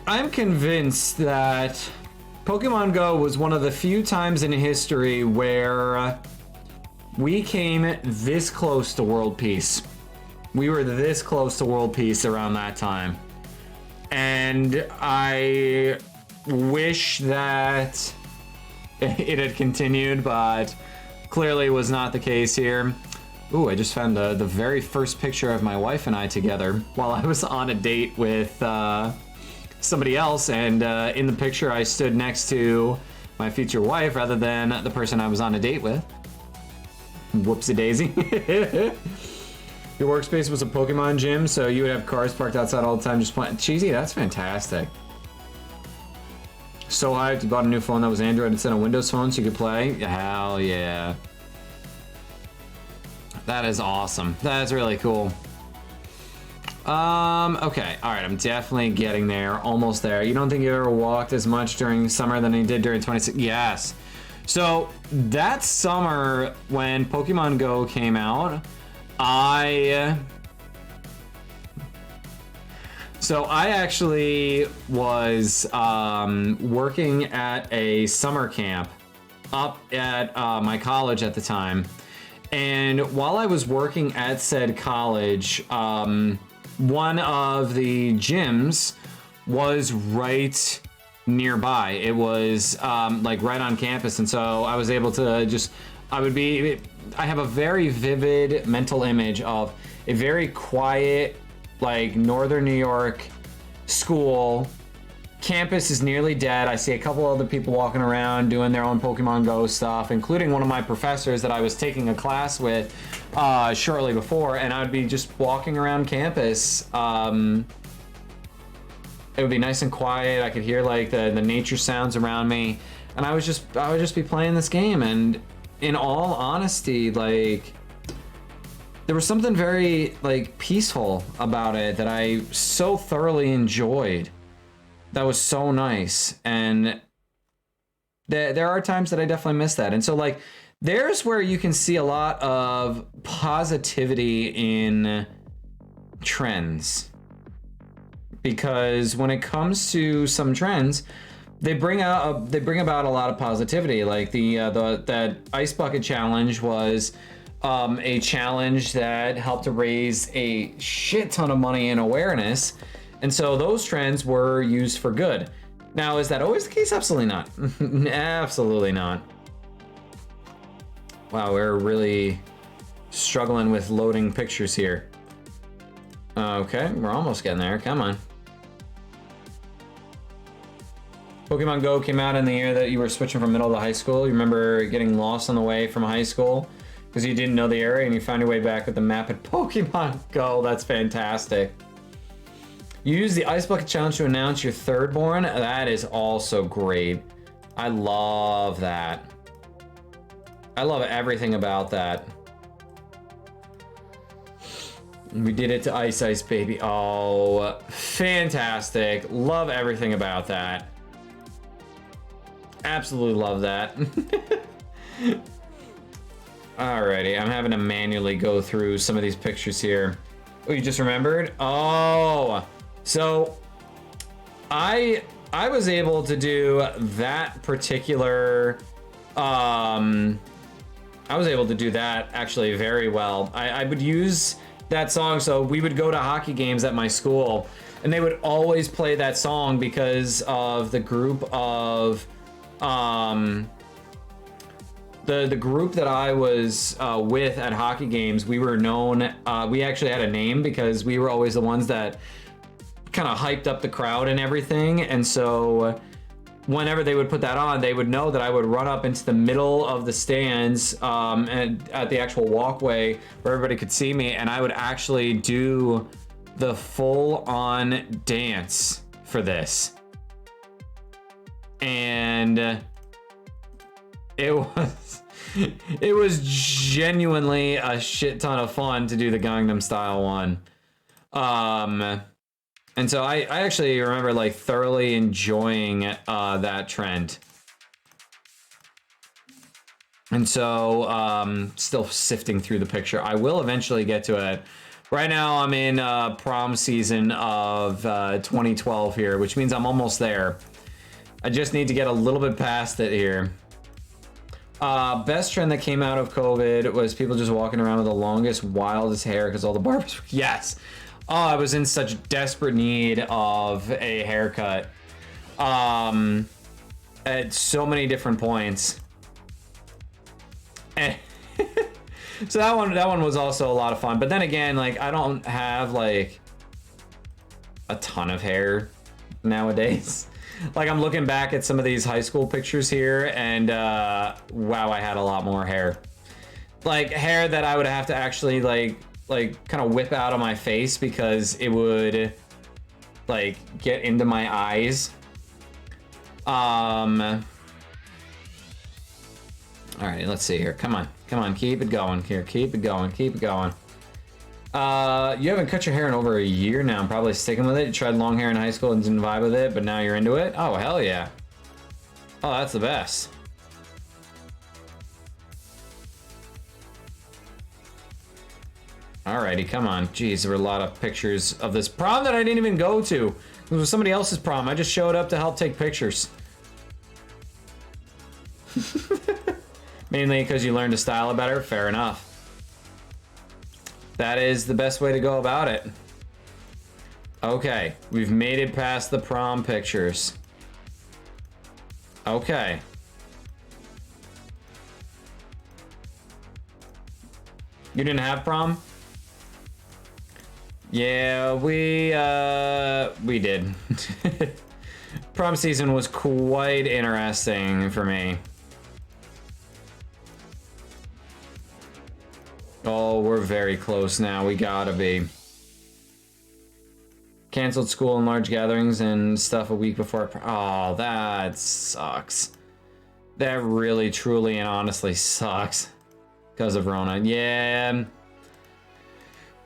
I'm convinced that Pokemon Go was one of the few times in history where we came this close to world peace. We were this close to world peace around that time. And I wish that it had continued, but clearly was not the case here. Ooh, I just found the very first picture of my wife and I together while I was on a date with somebody else, and in the picture I stood next to my future wife rather than the person I was on a date with. Whoopsie daisy. Your workspace was a Pokemon gym, so you would have cars parked outside all the time just playing. Cheesy, that's fantastic. So hyped, you bought a new phone that was Android instead of Windows phone so you could play? Hell yeah. That is awesome. That is really cool. Okay, all right, I'm definitely getting there, almost there. You don't think you ever walked as much during summer than you did during 26? Yes. So that summer when Pokemon Go came out, I actually was working at a summer camp up at my college at the time. And while I was working at said college, one of the gyms was right nearby. It was like right on campus. And so I was able to I have a very vivid mental image of a very quiet, like Northern New York school. Campus is nearly dead. I see a couple other people walking around doing their own Pokemon Go stuff, including one of my professors that I was taking a class with shortly before, and I would be just walking around campus. It would be nice and quiet. I could hear like the nature sounds around me, and I would just be playing this game. And in all honesty, like there was something very like peaceful about it that I so thoroughly enjoyed. That was so nice. And there are times that I definitely miss that. And so like there's where you can see a lot of positivity in trends, because when it comes to some trends, they bring about a lot of positivity. Like that ice bucket challenge was a challenge that helped to raise a shit ton of money and awareness. And so those trends were used for good. Now, is that always the case? Absolutely not. Absolutely not. Wow, we're really struggling with loading pictures here. Okay, we're almost getting there. Come on. Pokemon Go came out in the year that you were switching from middle to high school. You remember getting lost on the way from high school because you didn't know the area and you found your way back with the map at Pokemon Go. That's fantastic. You use the Ice Bucket Challenge to announce your third born. That is also great. I love that. I love everything about that. We did it to Ice Ice Baby. Oh, fantastic. Love everything about that. Absolutely love that. Alrighty, I'm having to manually go through some of these pictures here. Oh, you just remembered? Oh, so I was able to do that particular, I was able to do that actually very well. I would use that song, so we would go to hockey games at my school, and they would always play that song because of the group of, the group that I was with at hockey games. We were known, we actually had a name because we were always the ones that kind of hyped up the crowd and everything, and so whenever they would put that on, they would know that I would run up into the middle of the stands and at the actual walkway where everybody could see me, and I would actually do the full-on dance for this. And it was genuinely a shit ton of fun to do the Gangnam Style one. And so I actually remember like thoroughly enjoying that trend. And so still sifting through the picture. I will eventually get to it. Right now I'm in prom season of 2012 here, which means I'm almost there. I just need to get a little bit past it here. Best trend that came out of COVID was people just walking around with the longest, wildest hair because all the barbers. Yes. Oh, I was in such desperate need of a haircut. At so many different points. And so that one was also a lot of fun. But then again, like, I don't have like a ton of hair nowadays. Like, I'm looking back at some of these high school pictures here, and wow, I had a lot more hair. Like, hair that I would have to actually like kind of whip out of my face because it would like get into my eyes. All right, let's see here. Come on, keep it going here. Keep it going. You haven't cut your hair in over a year now. I'm probably sticking with it. You tried long hair in high school and didn't vibe with it, but now you're into it. Oh, hell yeah. Oh, that's the best. Alrighty, come on. Jeez, there were a lot of pictures of this prom that I didn't even go to. It was somebody else's prom. I just showed up to help take pictures. Mainly because you learn to style it better. Fair enough. That is the best way to go about it. Okay, we've made it past the prom pictures. Okay. You didn't have prom? Yeah, we did. Prom season was quite interesting for me. Oh, we're very close now. We gotta be. Canceled school and large gatherings and stuff a week before. Oh, that sucks. That really, truly, and honestly sucks. Because of Rona. Yeah.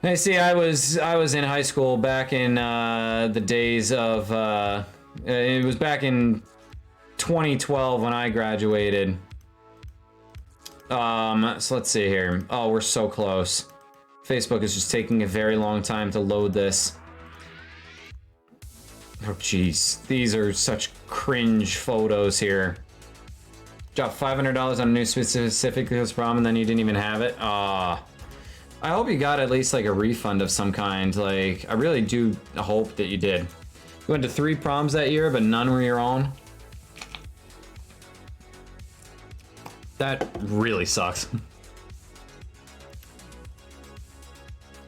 I see. I was in high school back in the days of. It was back in 2012 when I graduated. So let's see here. Oh, we're so close. Facebook is just taking a very long time to load this. Oh, jeez. These are such cringe photos here. Dropped $500 on a new specific prom and then you didn't even have it. I hope you got at least like a refund of some kind. Like, I really do hope that you did. You went to 3 proms that year, but none were your own. That really sucks.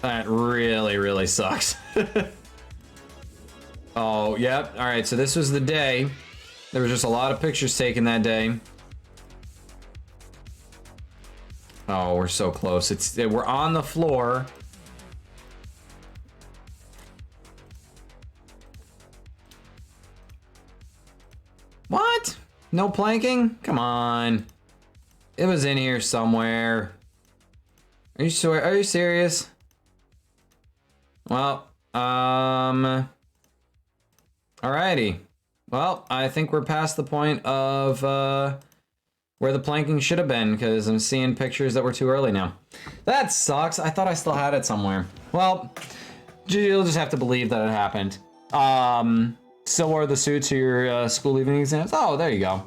That really, really sucks. Oh, yep. All right, so this was the day. There was just a lot of pictures taken that day. Oh, we're so close. We're on the floor. What? No planking? Come on. It was in here somewhere. Are you sure? Are you serious? Well, alrighty. Well, I think we're past the point of where the planking should have been, because I'm seeing pictures that were too early now. That sucks. I thought I still had it somewhere. Well, you'll just have to believe that it happened. Still wore the suits to your school evening exams? Oh, there you go.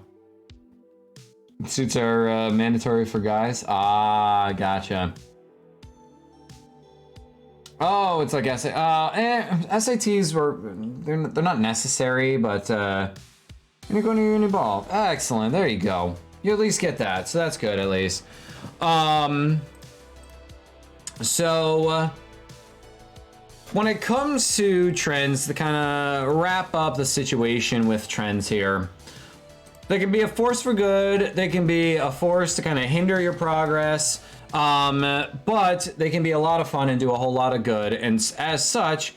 Suits are mandatory for guys? Ah, gotcha. Oh, it's like SATs they're not necessary, but you're going to your uni ball. Excellent. There you go. You at least get that, so that's good at least. So when it comes to trends, to kind of wrap up the situation with trends here, they can be a force for good. They can be a force to kind of hinder your progress. But they can be a lot of fun and do a whole lot of good. And as such,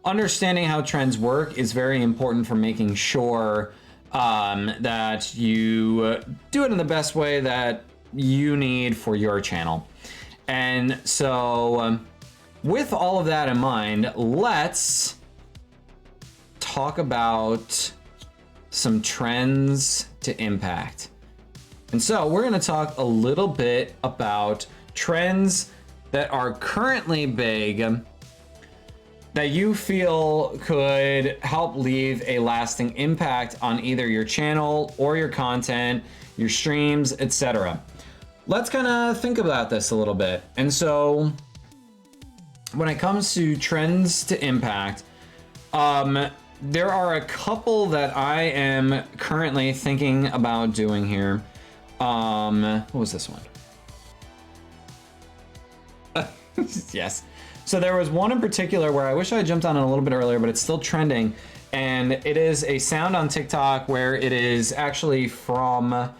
understanding how trends work is very important for making sure that you do it in the best way that you need for your channel. And so with all of that in mind, let's talk about some trends to impact. And so we're going to talk a little bit about trends that are currently big that you feel could help leave a lasting impact on either your channel or your content, your streams, etc. Let's kind of think about this a little bit. And so when it comes to trends to impact, there are a couple that I am currently thinking about doing here. What was this one? Yes. So there was one in particular where I wish I had jumped on it a little bit earlier, but it's still trending. And it is a sound on TikTok where it is actually from,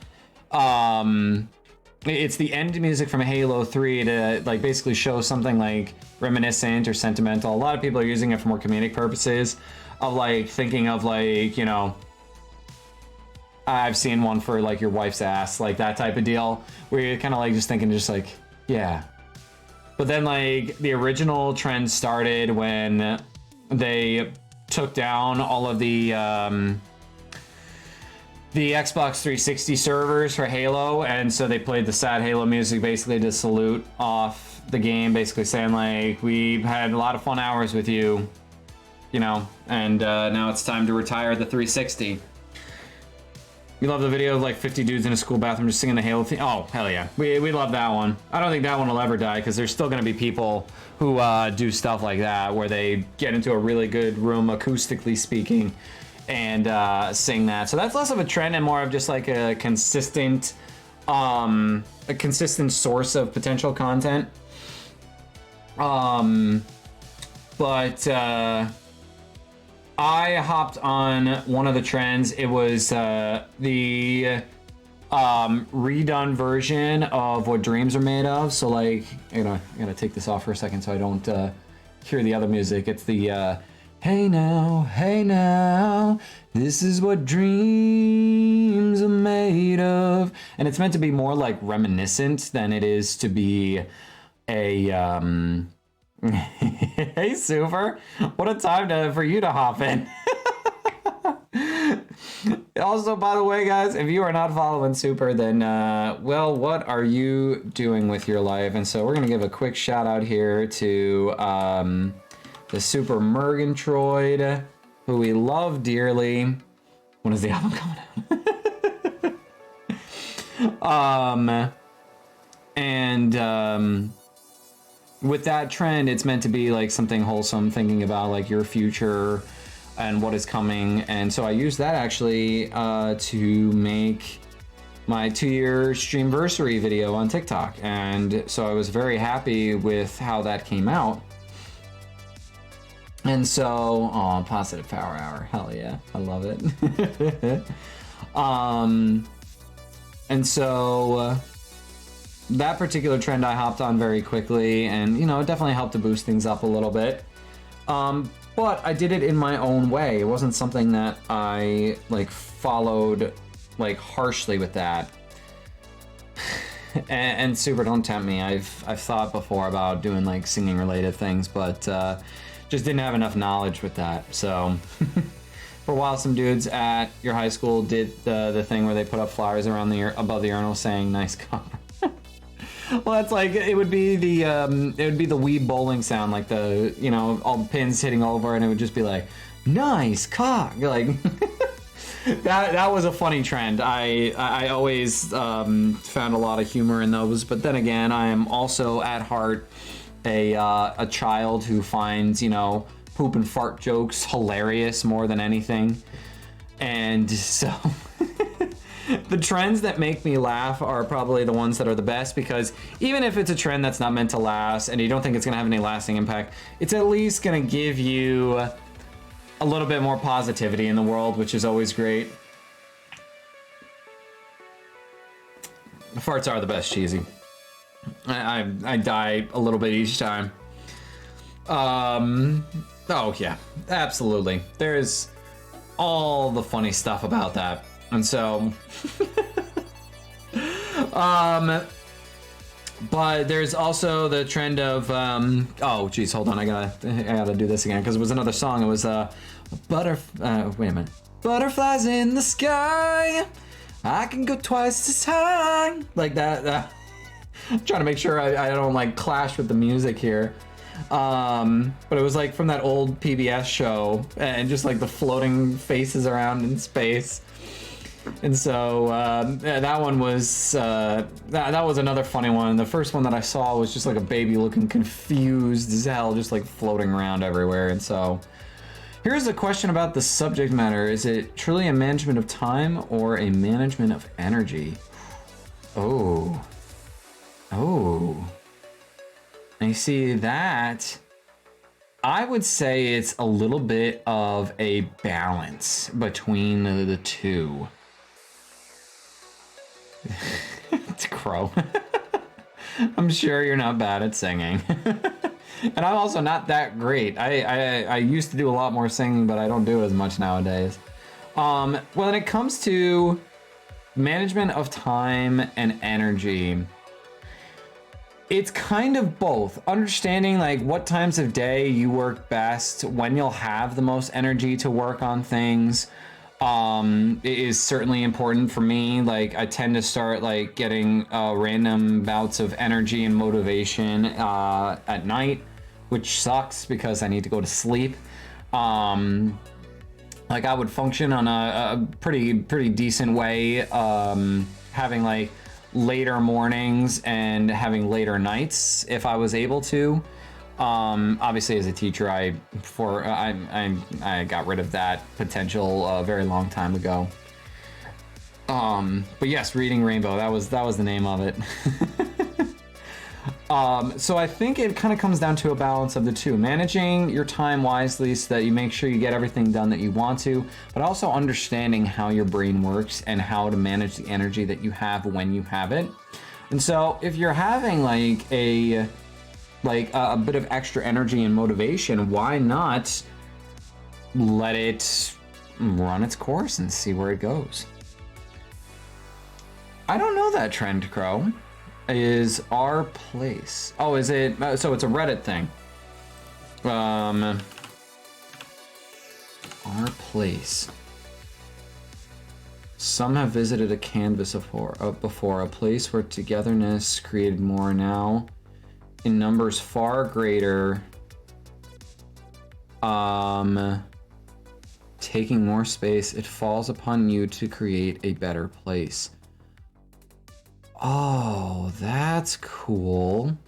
it's the end music from Halo 3 to like basically show something like reminiscent or sentimental. A lot of people are using it for more comedic purposes of like thinking of like, you know, I've seen one for like your wife's ass, like that type of deal where you're kind of like just thinking just like, yeah. But then like the original trend started when they took down all of the Xbox 360 servers for Halo, and so they played the sad Halo music basically to salute off the game, basically saying like, we've had a lot of fun hours with you, you know, and now it's time to retire the 360. You love the video of like 50 dudes in a school bathroom just singing the Halo theme? Oh, hell yeah. We love that one. I don't think that one will ever die because there's still going to be people who do stuff like that where they get into a really good room, acoustically speaking, and sing that. So that's less of a trend and more of just like a consistent source of potential content. I hopped on one of the trends. It was the redone version of what dreams are made of. So like, I gotta take this off for a second so I don't hear the other music. It's the hey now, this is what dreams are made of. And it's meant to be more like reminiscent than it is to be a hey Super, what a time for you to hop in. Also, by the way, guys, if you are not following Super, then well, what are you doing with your life? And so we're gonna give a quick shout out here to the Super Murgantroid, who we love dearly. When is the album coming out? With that trend, it's meant to be like something wholesome, thinking about like your future and what is coming. And so I used that actually to make my 2-year streamversary video on TikTok. And so I was very happy with how that came out. And so, oh, positive power hour. Hell yeah. I love it. And so that particular trend I hopped on very quickly, and you know, it definitely helped to boost things up a little bit. But I did it in my own way. It wasn't something that I like followed like harshly with that. And super, don't tempt me. I've thought before about doing like singing related things, but just didn't have enough knowledge with that. So for a while, some dudes at your high school did the thing where they put up flyers around above the urinal saying "nice cock." Well, it's like it would be the Wii bowling sound, like the, you know, all the pins hitting over, and it would just be like "nice cock." Like that was a funny trend. I always found a lot of humor in those, but then again, I am also at heart a child who finds, you know, poop and fart jokes hilarious more than anything, and so. The trends that make me laugh are probably the ones that are the best, because even if it's a trend that's not meant to last and you don't think it's going to have any lasting impact, it's at least going to give you a little bit more positivity in the world, which is always great. Farts are the best, cheesy. I die a little bit each time. Oh yeah, absolutely. There's all the funny stuff about that. And so, but there's also the trend of, oh geez, hold on, I gotta do this again, because it was another song. It was, wait a minute. Butterflies in the sky, I can go twice as high. Like that, I'm trying to make sure I don't like clash with the music here. But it was like from that old PBS show, and just like the floating faces around in space. And so that one was that was another funny one. The first one that I saw was just like a baby looking confused as hell, just like floating around everywhere. And so here's a question about the subject matter: is it truly a management of time or a management of energy? Oh, and you see that, I would say it's a little bit of a balance between the two. It's Crow. I'm sure you're not bad at singing. And I'm also not that great. I used to do a lot more singing, but I don't do it as much nowadays. Well, when it comes to management of time and energy, it's kind of both. Understanding like what times of day you work best, when you'll have the most energy to work on things, is certainly important for me. Like I tend to start like getting random bouts of energy and motivation at night, which sucks because I need to go to sleep. Like I would function on a pretty decent way, having like later mornings and having later nights if I was able to. Obviously as a teacher, I got rid of that potential a very long time ago. But yes, Reading Rainbow, that was the name of it. So I think it kind of comes down to a balance of the two. Managing your time wisely so that you make sure you get everything done that you want to, but also understanding how your brain works and how to manage the energy that you have when you have it. And so if you're having like a bit of extra energy and motivation, why not let it run its course and see where it goes? I don't know that trend, Crow. Is our place? Oh, is it? So it's a Reddit thing. Our place. Some have visited a canvas before, a place where togetherness created more now, in numbers far greater. Taking more space, it falls upon you to create a better place. Oh, that's cool.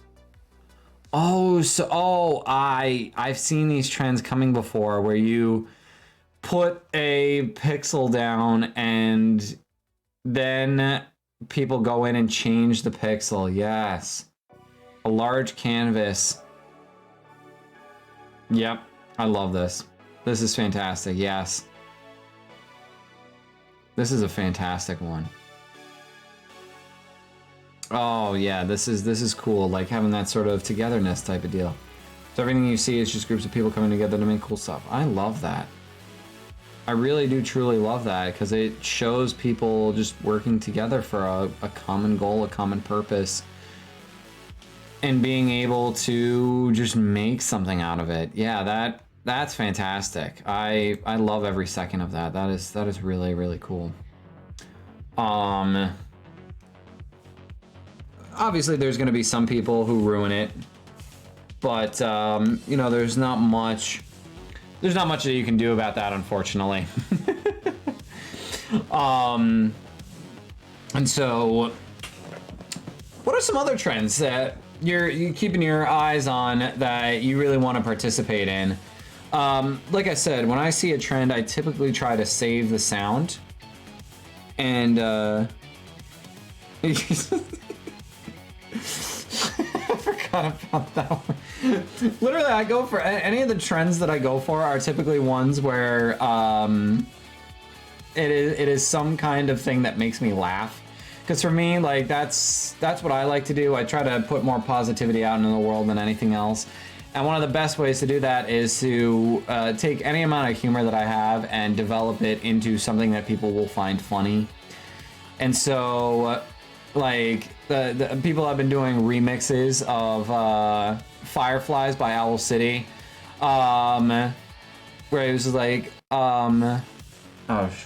Oh, so I've seen these trends coming before where you put a pixel down and then people go in and change the pixel. Yes. A large canvas. Yep. I love this. This is fantastic. Yes. This is a fantastic one. Oh yeah, this is cool. Like having that sort of togetherness type of deal. So everything you see is just groups of people coming together to make cool stuff. I love that. I really do truly love that because it shows people just working together for a common goal, a common purpose, and being able to just make something out of it. Yeah, that's fantastic. I love every second of that. That is really, really cool. Obviously there's going to be some people who ruin it, but you know, there's not much that you can do about that, unfortunately. And so what are some other trends that you're keeping your eyes on that you really want to participate in? Like I said, when I see a trend, I typically try to save the sound and I forgot about that one. Literally, I go for any of the trends that I go for are typically ones where it is some kind of thing that makes me laugh. Because for me, like that's what I like to do. I try to put more positivity out into the world than anything else. And one of the best ways to do that is to take any amount of humor that I have and develop it into something that people will find funny. And so, like, the people have been doing remixes of Fireflies by Owl City, where it was like, oh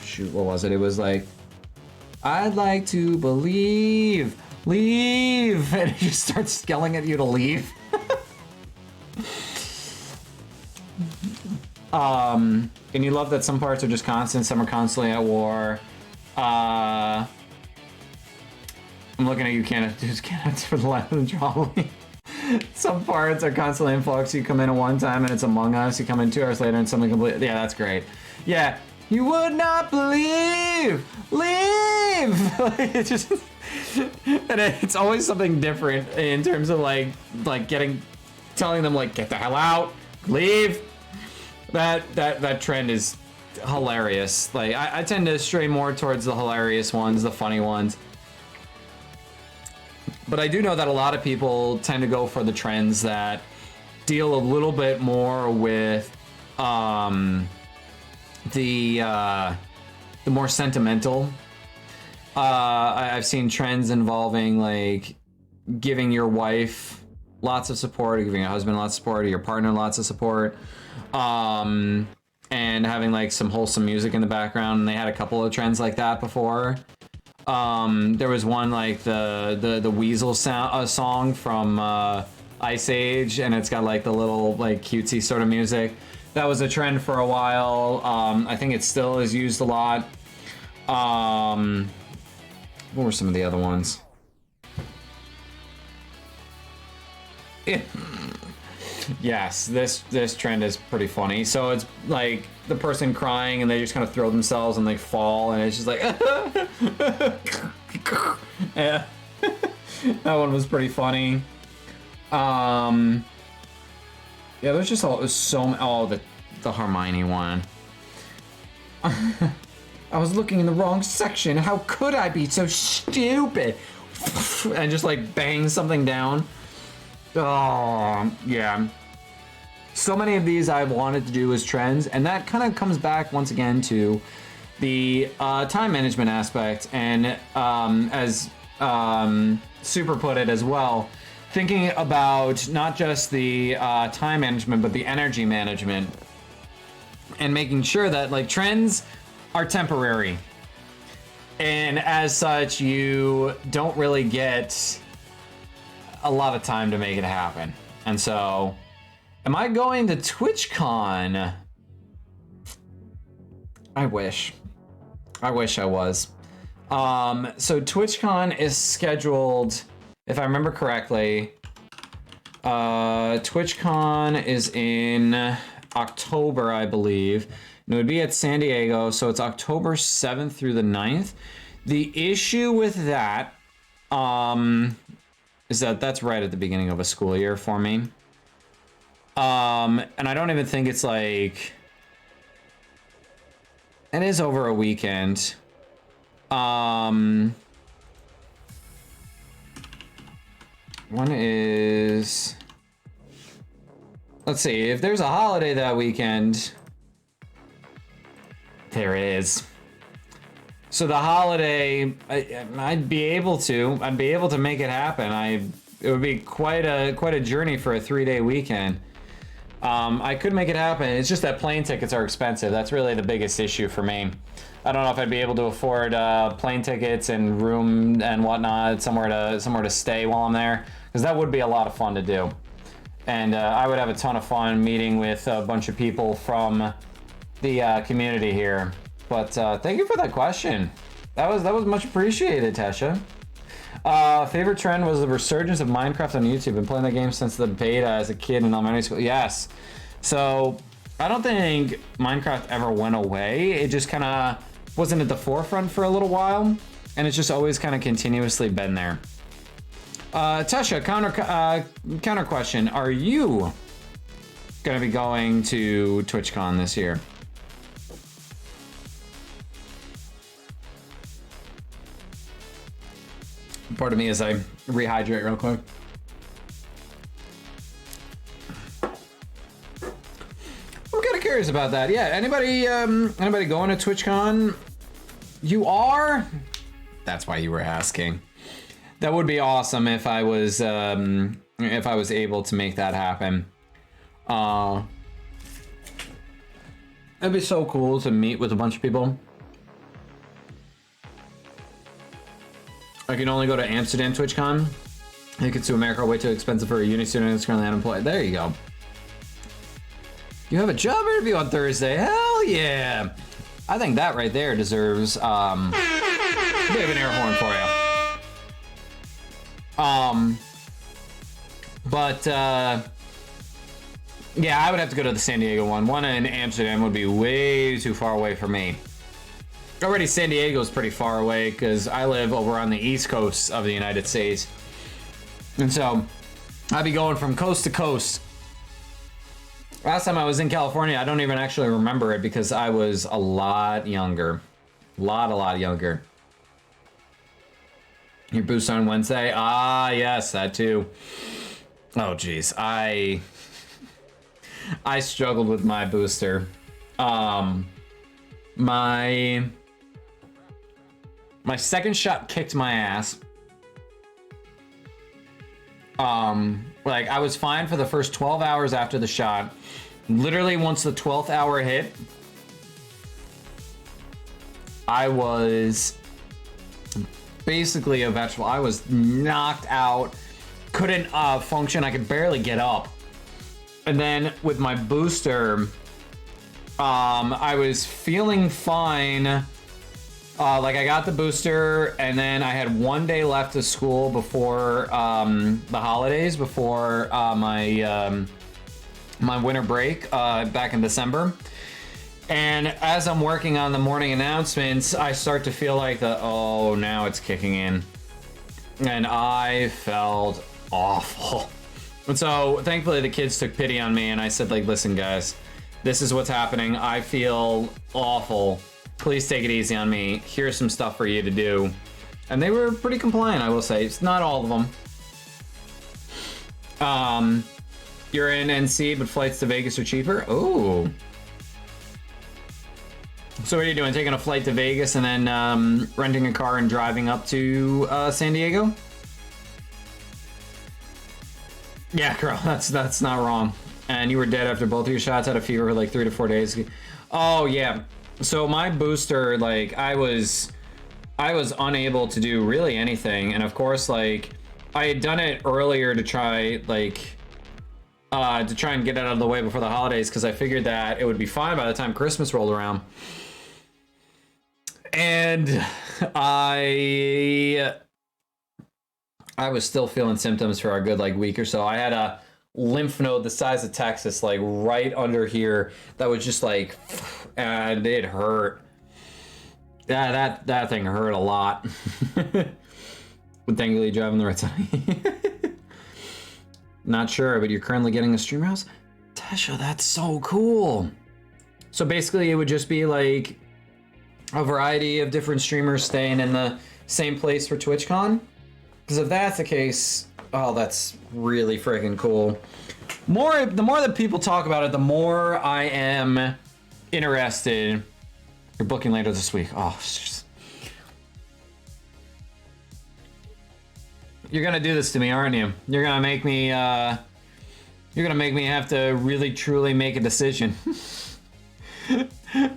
shoot, what was it? It was like, I'd like to believe, leave, and it just starts yelling at you to leave. And you love that some parts are just constant, some are constantly at war. I'm looking at you, candidates for the life of the trolley. Some parts are constantly in flux. You come in at one time and it's Among Us. You come in 2 hours later and something completely. Yeah, that's great. Yeah, you would not believe. Leave. It's just, and it's always something different in terms of like telling them like get the hell out, leave. That trend is hilarious. Like I tend to stray more towards the hilarious ones, the funny ones. But I do know that a lot of people tend to go for the trends that deal a little bit more with the more sentimental. I've seen trends involving like giving your wife lots of support, or giving your husband lots of support, or your partner lots of support, and having like some wholesome music in the background. And they had a couple of trends like that before. There was one like the Weasel song from Ice Age, and it's got like the little like cutesy sort of music. That was a trend for a while. I think it still is used a lot. What were some of the other ones? Yes, this trend is pretty funny. So it's like the person crying and they just kind of throw themselves and they fall, and it's just like yeah. That one was pretty funny. Yeah, there's just the Hermione one. I was looking in the wrong section. How could I be so stupid? And just like bang something down. Oh, yeah. So many of these I've wanted to do as trends, and that kind of comes back once again to the time management aspect, and as Super put it as well, thinking about not just the time management, but the energy management, and making sure that like trends are temporary, and as such you don't really get a lot of time to make it happen. And so, am I going to TwitchCon? I wish I was. So TwitchCon is scheduled, if I remember correctly, TwitchCon is in October, I believe. And it would be at San Diego, so it's October 7th through the 9th. The issue with that, is that that's right at the beginning of a school year for me. And I don't even think it's like... It is over a weekend. One is... Let's see, if there's a holiday that weekend... There it is. So the holiday, I'd be able to make it happen. It would be quite a journey for a 3-day weekend. I could make it happen. It's just that plane tickets are expensive. That's really the biggest issue for me. I don't know if I'd be able to afford plane tickets and room and whatnot, somewhere to stay while I'm there, because that would be a lot of fun to do. And I would have a ton of fun meeting with a bunch of people from the community here. But thank you for that question. That was much appreciated, Tasha. Favorite trend was the resurgence of Minecraft on YouTube. Been playing that game since the beta as a kid in elementary school. Yes. So I don't think Minecraft ever went away. It just kind of wasn't at the forefront for a little while, and it's just always kind of continuously been there. Tasha, counter question: are you gonna be going to TwitchCon this year? Pardon me as I rehydrate real quick. I'm kind of curious about that. Yeah, anybody going to TwitchCon? You are? That's why you were asking. That would be awesome if I was able to make that happen. It'd be so cool to meet with a bunch of people. I can only go to Amsterdam TwitchCon. Tickets to America are way too expensive for a uni student who's currently unemployed. There you go. You have a job interview on Thursday. Hell yeah. I think that right there deserves a bit of an air horn for you. Yeah, I would have to go to the San Diego one. One in Amsterdam would be way too far away for me. Already San Diego's pretty far away because I live over on the East Coast of the United States. And so I'd be going from coast to coast. Last time I was in California, I don't even actually remember it because I was a lot younger. A lot younger. Your boost on Wednesday? Ah, yes, that too. Oh, geez. I struggled with my booster. My second shot kicked my ass. Like I was fine for the first 12 hours after the shot. Literally once the 12th hour hit, I was basically a vegetable. I was knocked out, couldn't function. I could barely get up. And then with my booster, I was feeling fine. Like I got the booster, and then I had 1 day left of school before the holidays, before my winter break back in December. And as I'm working on the morning announcements, I start to feel like now it's kicking in, and I felt awful. And so thankfully the kids took pity on me, and I said, like, listen guys, this is what's happening. I feel awful. Please take it easy on me. Here's some stuff for you to do. And they were pretty compliant, I will say. It's not all of them. You're in NC, but flights to Vegas are cheaper? Oh. So what are you doing? Taking a flight to Vegas and then renting a car and driving up to San Diego? Yeah, girl, that's not wrong. And you were dead after both of your shots, had a fever for like 3 to 4 days. Oh, yeah. So my booster, like, I was unable to do really anything. And of course, like, I had done it earlier to try, like, to try and get it out of the way before the holidays, because I figured that it would be fine by the time Christmas rolled around. And I was still feeling symptoms for a good, like, week or so. I had a lymph node the size of Texas, like, right under here that was just, like, and it hurt. Yeah, that thing hurt a lot. But thankfully driving the right side. Not sure, but you're currently getting a stream house? Tesha, that's so cool. So basically it would just be like a variety of different streamers staying in the same place for TwitchCon? Because if that's the case, oh, that's really freaking cool. The more that people talk about it, the more I am interested. You're booking later this week. Oh, just... You're gonna do this to me, aren't you? You're gonna make me have to really truly make a decision.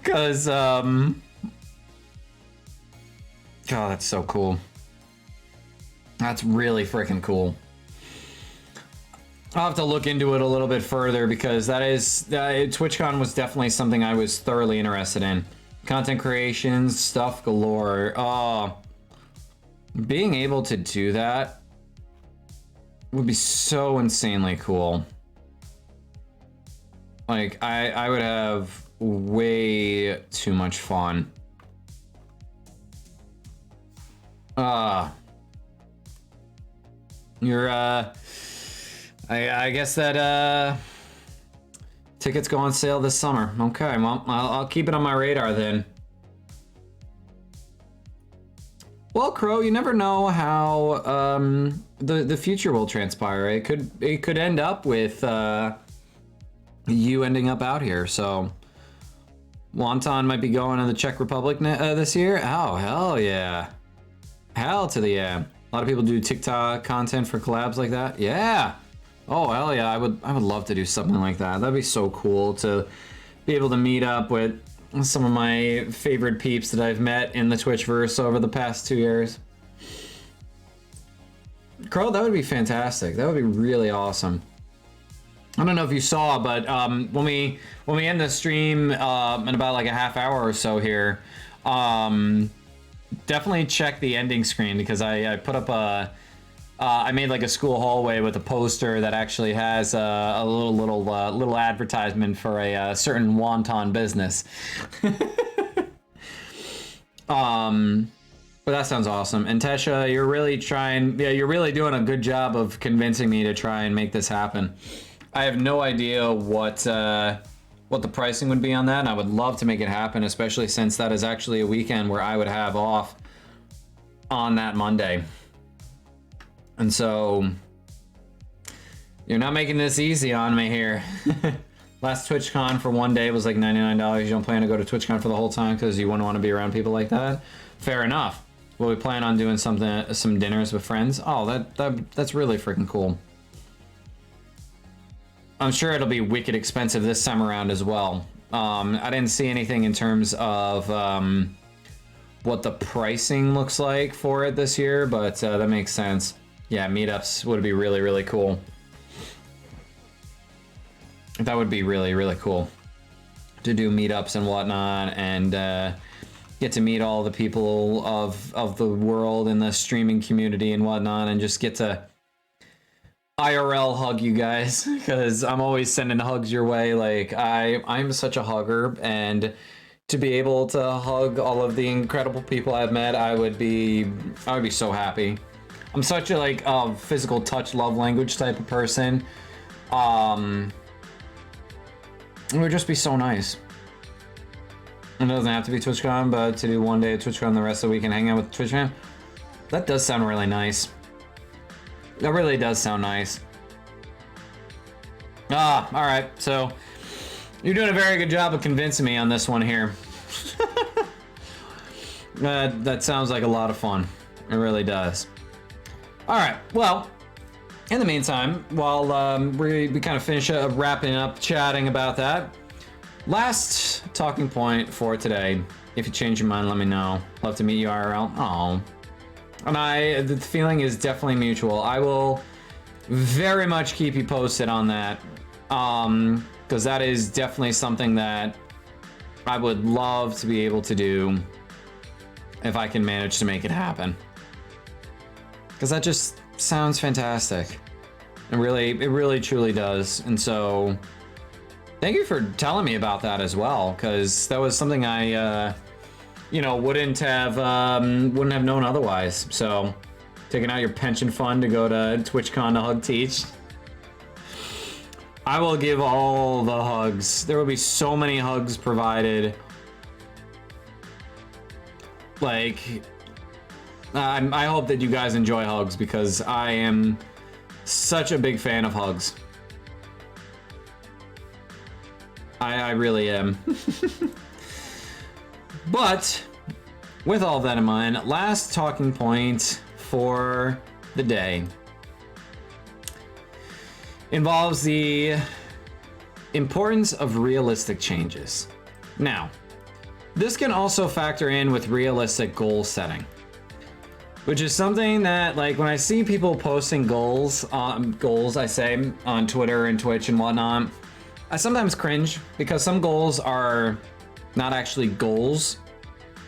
Cause God, that's so cool. That's really freaking cool. I'll have to look into it a little bit further because TwitchCon was definitely something I was thoroughly interested in. Content creation, stuff galore. Oh, being able to do that would be so insanely cool. Like, I would have way too much fun. I guess that tickets go on sale this summer. Okay, well, I'll keep it on my radar then. Well, Crow, you never know how the future will transpire. It could end up with you ending up out here. So Wonton might be going to the Czech Republic this year. Oh, hell yeah. Hell to the yeah. A lot of people do TikTok content for collabs like that. Yeah. Oh, hell yeah. I would love to do something like that. That'd be so cool to be able to meet up with some of my favorite peeps that I've met in the Twitchverse over the past 2 years. Crow, that would be fantastic. That would be really awesome. I don't know if you saw, but when we end the stream in about like a half hour or so here, definitely check the ending screen because I put up I made like a school hallway with a poster that actually has a little advertisement for a certain wonton business. But that sounds awesome. And Tesha, you're really doing a good job of convincing me to try and make this happen. I have no idea what the pricing would be on that, and I would love to make it happen, especially since that is actually a weekend where I would have off on that Monday. And so you're not making this easy on me here. Last TwitchCon for one day was like $99. You don't plan to go to TwitchCon for the whole time because you wouldn't want to be around people like that? Fair enough. Will we plan on doing some dinners with friends? Oh, that's really freaking cool. I'm sure it'll be wicked expensive this time around as well. I didn't see anything in terms of what the pricing looks like for it this year, but that makes sense. Yeah, meetups would be really, really cool. That would be really, really cool to do meetups and whatnot, and get to meet all the people of the world in the streaming community and whatnot, and just get to IRL hug you guys, because I'm always sending hugs your way. Like I'm such a hugger, and to be able to hug all of the incredible people I've met, I would be so happy. I'm such a physical touch love language type of person. It would just be so nice. It doesn't have to be TwitchCon, but to do one day at TwitchCon, the rest of the week and hang out with Twitch fam, that does sound really nice. That really does sound nice. All right. So you're doing a very good job of convincing me on this one here. That sounds like a lot of fun. It really does. All right. Well, in the meantime, while we kind of finish wrapping up chatting about that, last talking point for today. If you change your mind, let me know. Love to meet you IRL. Oh. And the feeling is definitely mutual. I will very much keep you posted on that. Because that is definitely something that I would love to be able to do if I can manage to make it happen. Because that just sounds fantastic. It really truly does. And so thank you for telling me about that as well, because that was something I wouldn't have known otherwise. So taking out your pension fund to go to TwitchCon to hug teach. I will give all the hugs. There will be so many hugs provided. Like, I hope that you guys enjoy hugs because I am such a big fan of hugs. I really am. But with all that in mind, last talking point for the day involves the importance of realistic changes. Now, this can also factor in with realistic goal setting, which is something that, like, when I see people posting goals, I say, on Twitter and Twitch and whatnot, I sometimes cringe because some goals are not actually goals,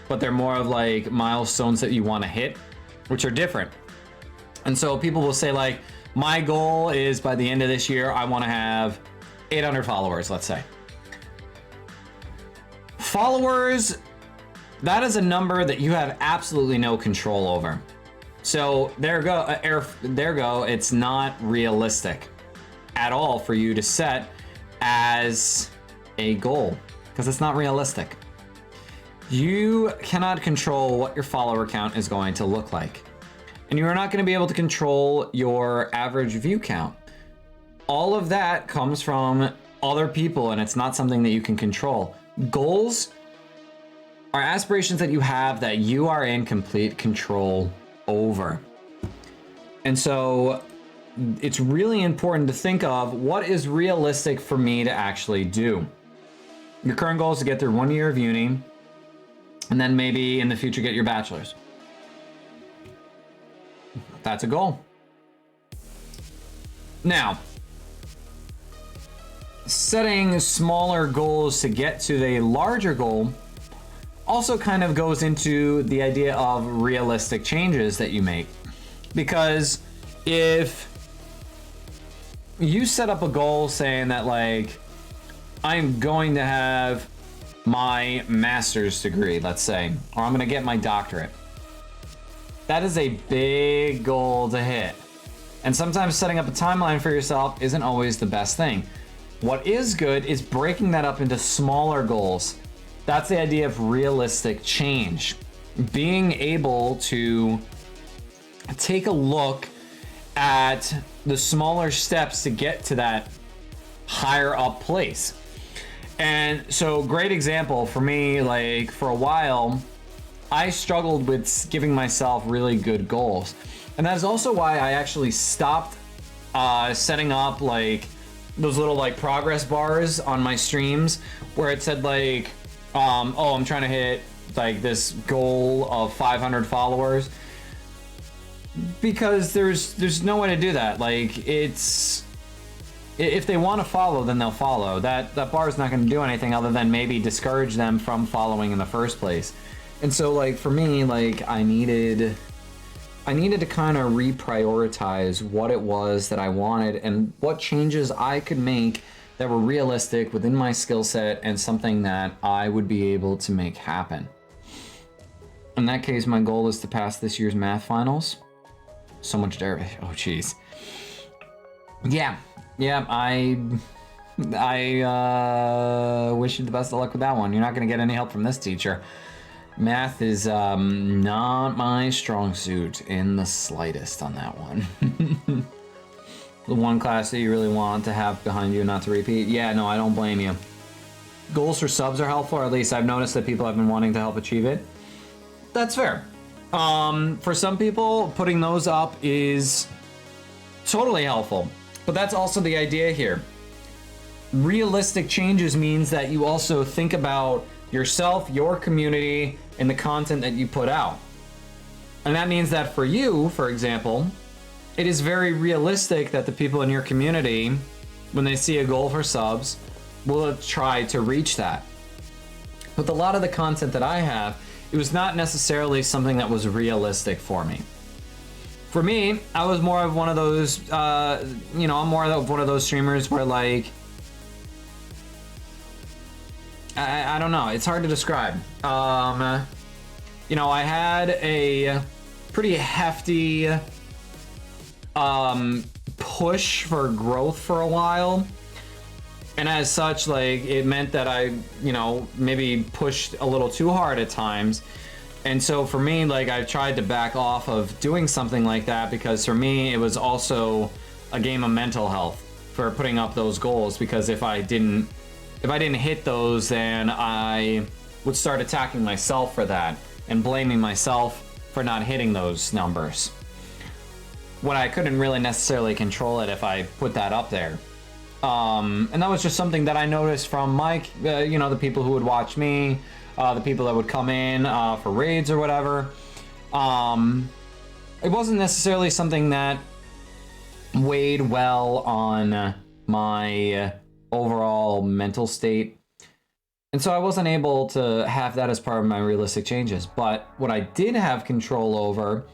but they're more of like milestones that you want to hit, which are different. And so people will say like, my goal is by the end of this year, I want to have 800 followers, let's say. Followers, that is a number that you have absolutely no control over. So there go, it's not realistic at all for you to set as a goal because it's not realistic. You cannot control what your follower count is going to look like. And you are not going to be able to control your average view count. All of that comes from other people and it's not something that you can control. Goals are aspirations that you have that you are in complete control over. And so it's really important to think of what is realistic for me to actually do. Your current goal is to get through 1 year of uni and then maybe in the future get your bachelor's. That's a goal. Now, setting smaller goals to get to the larger goal also kind of goes into the idea of realistic changes that you make. Because if you set up a goal saying that, like, I'm going to have my master's degree, let's say, or I'm going to get my doctorate. That is a big goal to hit. And sometimes setting up a timeline for yourself isn't always the best thing. What is good is breaking that up into smaller goals. That's the idea of realistic change. Being able to take a look at the smaller steps to get to that higher up place. And so, great example for me, like, for a while, I struggled with giving myself really good goals. And that is also why I actually stopped setting up like those little like progress bars on my streams where it said like, oh, I'm trying to hit like this goal of 500 followers. Because there's no way to do that. Like, it's, if they want to follow, then they'll follow. That bar is not going to do anything other than maybe discourage them from following in the first place. And so, like, for me, like, I needed to kind of reprioritize what it was that I wanted and what changes I could make that were realistic within my skill set and something that I would be able to make happen. In that case, my goal is to pass this year's math finals. So much derivation. Oh, jeez. Yeah, I wish you the best of luck with that one. You're not going to get any help from this teacher. Math is not my strong suit in the slightest on that one. The one class that you really want to have behind you not to repeat. Yeah, no, I don't blame you. Goals for subs are helpful, or at least I've noticed that people have been wanting to help achieve it. That's fair. For some people, putting those up is totally helpful. But that's also the idea here. Realistic changes means that you also think about yourself, your community, and the content that you put out. And that means that for you, for example, it is very realistic that the people in your community, when they see a goal for subs, will try to reach that. With a lot of the content that I have, it was not necessarily something that was realistic for me. For me, I was more of one of those, I'm more of one of those streamers where, like, I don't know, it's hard to describe. I had a pretty hefty push for growth for a while, And as such, like, it meant that I, you know, maybe pushed a little too hard at times. And so for me, like, I tried to back off of doing something like that, because for me, it was also a game of mental health for putting up those goals. Because if I didn't hit those, then I would start attacking myself for that and blaming myself for not hitting those numbers, when I couldn't really necessarily control it if I put that up there. And that was just something that I noticed from Mike, you know, the people who would watch me, the people that would come in for raids or whatever. It wasn't necessarily something that weighed well on my overall mental state. And so I wasn't able to have that as part of my realistic changes. But what I did have control over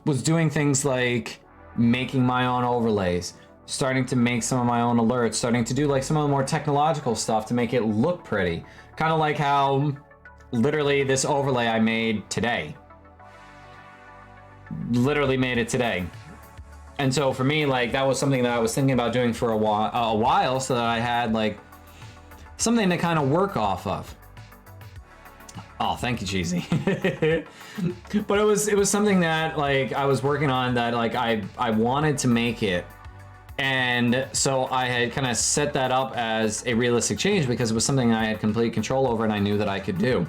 was doing things like making my own overlays, starting to make some of my own alerts, starting to do like some of the more technological stuff to make it look pretty. Kind of like how literally this overlay I made today. Literally made it today. And so for me, like, that was something that I was thinking about doing for a while, so that I had like something to kind of work off of. Oh, thank you, Cheesy. But it was something that like I was working on, that like I wanted to make it. And so I had kind of set that up as a realistic change, because it was something I had complete control over and I knew that I could do.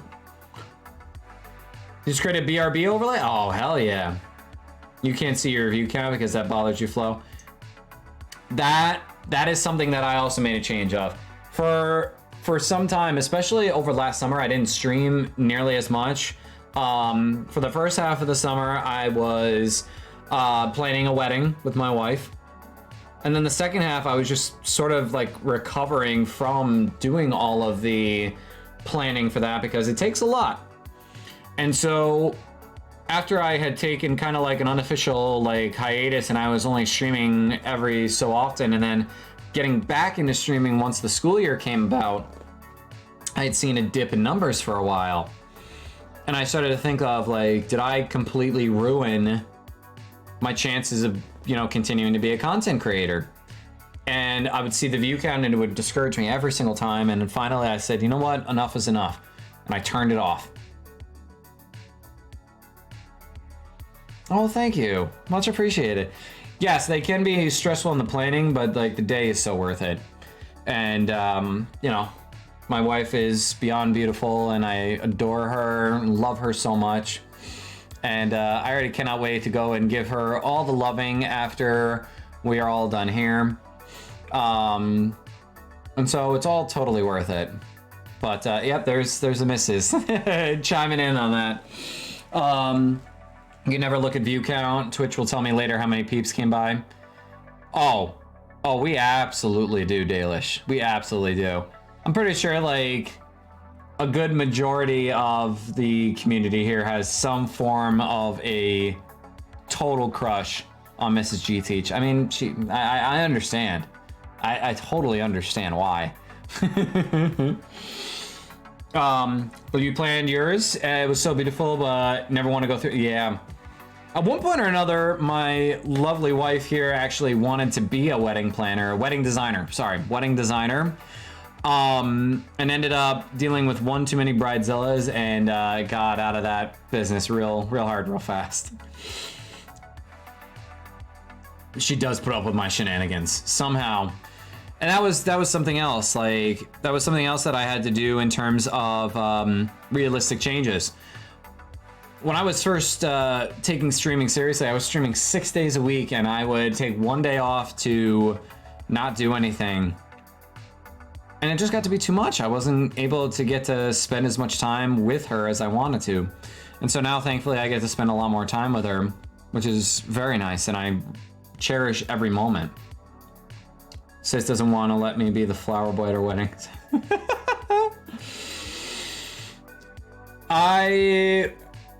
You just create a BRB overlay? Oh, hell yeah. You can't see your view count because that bothers you, Flo. That is something that I also made a change of. For some time, especially over last summer, I didn't stream nearly as much. For the first half of the summer, I was planning a wedding with my wife. And then the second half, I was just sort of like recovering from doing all of the planning for that, because it takes a lot. And so after I had taken kind of like an unofficial like hiatus, and I was only streaming every so often, and then getting back into streaming once the school year came about, I had seen a dip in numbers for a while. And I started to think of like, did I completely ruin my chances of, you know, continuing to be a content creator? And I would see the view count and it would discourage me every single time. And then finally I said, you know what, enough is enough. And I turned it off. Oh, thank you. Much appreciated. Yes, they can be stressful in the planning, but like the day is so worth it. And, you know, my wife is beyond beautiful and I adore her and love her so much. And I already cannot wait to go and give her all the loving after we are all done here. And so it's all totally worth it. But yep, there's a missus chiming in on that. You never look at view count. Twitch will tell me later how many peeps came by. Oh, we absolutely do, Dalish. We absolutely do. I'm pretty sure like a good majority of the community here has some form of a total crush on Mrs. G Teach. I mean, I understand. I totally understand why. But you planned yours. It was so beautiful, but never want to go through. Yeah. At one point or another, my lovely wife here actually wanted to be a wedding planner, wedding designer. And ended up dealing with one too many bridezillas and got out of that business real hard, real fast. She does put up with my shenanigans somehow. And that was something else. Like, that was something else that I had to do in terms of realistic changes. When I was first taking streaming seriously, I was streaming 6 days a week, and I would take one day off to not do anything. And it just got to be too much. I wasn't able to get to spend as much time with her as I wanted to. And so now, thankfully, I get to spend a lot more time with her, which is very nice, and I cherish every moment. Sis doesn't want to let me be the flower boy at her wedding.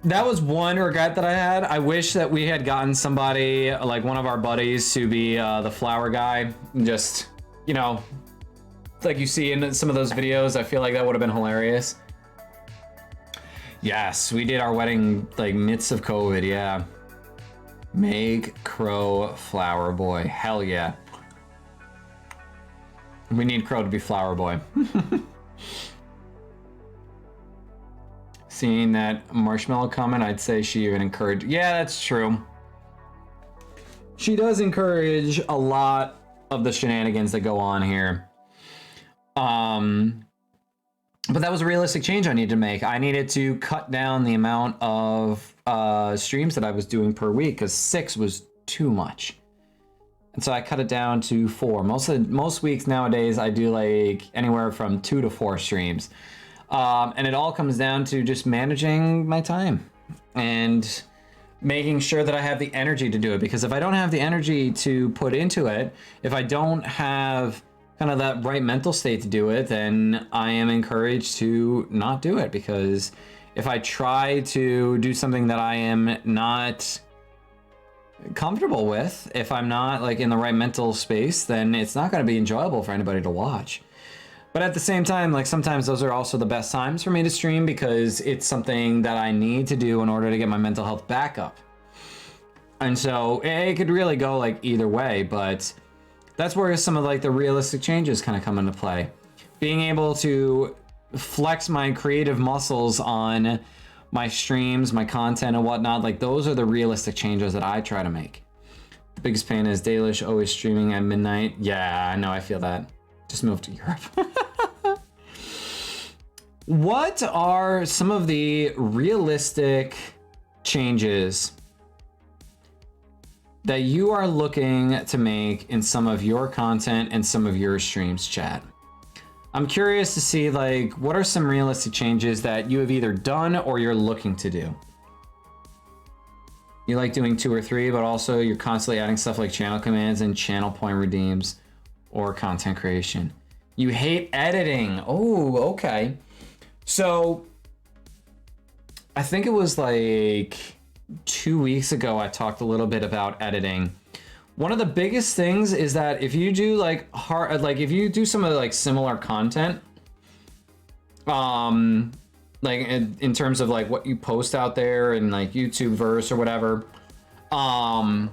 That was one regret that I had. I wish that we had gotten somebody, like one of our buddies, to be the flower guy. Just, you know, like you see in some of those videos. I feel like that would have been hilarious. Yes, we did our wedding like midst of COVID, yeah. Meg Crow Flower Boy, hell yeah. We need Crow to be Flower Boy. Seeing that Marshmallow comment, I'd say she even encouraged. Yeah, that's true. She does encourage a lot of the shenanigans that go on here. But that was a realistic change I needed to make. I needed to cut down the amount of streams that I was doing per week because 6 was too much. And so I cut it down to 4. Most weeks nowadays I do like anywhere from 2 to 4 streams. And it all comes down to just managing my time and making sure that I have the energy to do it. Because if I don't have the energy to put into it, if I don't have kind of that right mental state to do it, then I am encouraged to not do it. Because if I try to do something that I am not comfortable with, if I'm not like in the right mental space, then it's not going to be enjoyable for anybody to watch. But at the same time, like sometimes those are also the best times for me to stream because it's something that I need to do in order to get my mental health back up. And so it could really go like either way, but that's where some of like the realistic changes kind of come into play. Being able to flex my creative muscles on my streams, my content and whatnot, like those are the realistic changes that I try to make. The biggest pain is Dalish always streaming at midnight. Yeah, I know, I feel that. Just moved to Europe. What are some of the realistic changes that you are looking to make in some of your content and some of your streams, chat? I'm curious to see like what are some realistic changes that you have either done or you're looking to do. You like doing 2 or 3, but also you're constantly adding stuff like channel commands and channel point redeems or content creation. You hate editing. Oh, okay. So I think it was like 2 weeks ago I talked a little bit about editing. One of the biggest things is that if you do like if you do some of the like similar content, like in terms of like what you post out there and like YouTube verse or whatever, I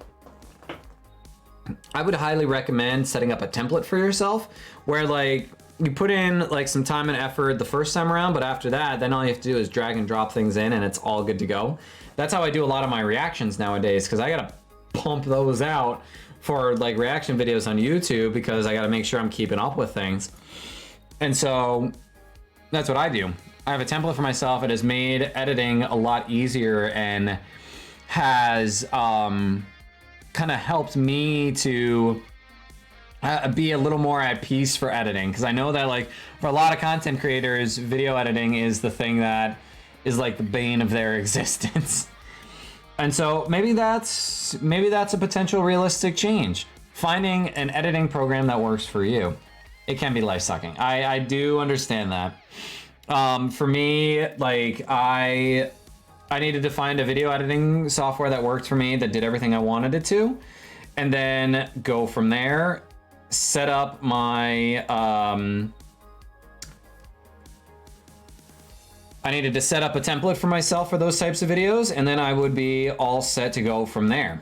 would highly recommend setting up a template for yourself where like you put in like some time and effort the first time around, but after that, then all you have to do is drag and drop things in and it's all good to go. That's how I do a lot of my reactions nowadays, because I gotta pump those out for like reaction videos on YouTube because I gotta make sure I'm keeping up with things. And so that's what I do. I have a template for myself. It has made editing a lot easier and has kind of helped me to be a little more at peace for editing, because I know that like for a lot of content creators, video editing is the thing that is like the bane of their existence. And so maybe that's a potential realistic change. Finding an editing program that works for you. It can be life-sucking. I do understand that. For me, like I needed to find a video editing software that worked for me, that did everything I wanted it to, and then go from there, set up my, I needed to set up a template for myself for those types of videos, and then I would be all set to go from there.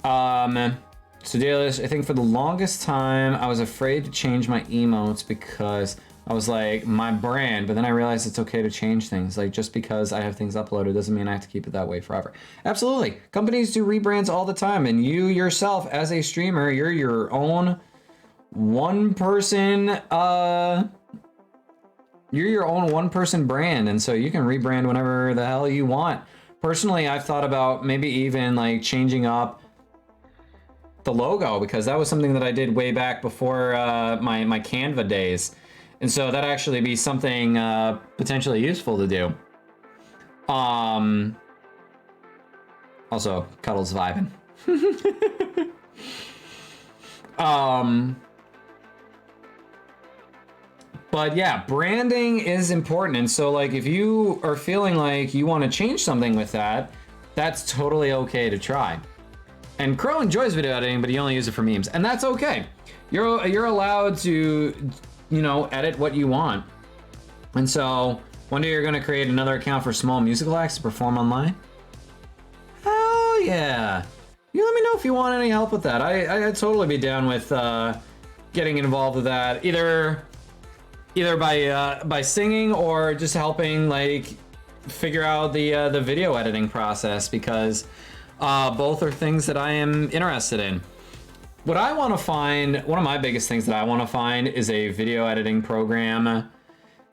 So Dalish, I think for the longest time, I was afraid to change my emotes because I was like, my brand, but then I realized it's okay to change things. Like, just because I have things uploaded doesn't mean I have to keep it that way forever. Absolutely. Companies do rebrands all the time, and you yourself as a streamer, you're your own one-person, you're your own one-person brand, and so you can rebrand whenever the hell you want. Personally, I've thought about maybe even like changing up the logo, because that was something that I did way back before my Canva days. And so that'd actually be something potentially useful to do. Also, Cuddle's vibing. But yeah, branding is important. And so like if you are feeling like you want to change something with that, that's totally okay to try. And Crow enjoys video editing, but he only uses it for memes, and that's okay. You're allowed to, you know, edit what you want. And so one day you're gonna create another account for small musical acts to perform online. Hell yeah. You let me know if you want any help with that. I'd totally be down with getting involved with that, either by singing or just helping like figure out the video editing process, because both are things that I am interested in. What I want to find, one of my biggest things that I want to find is a video editing program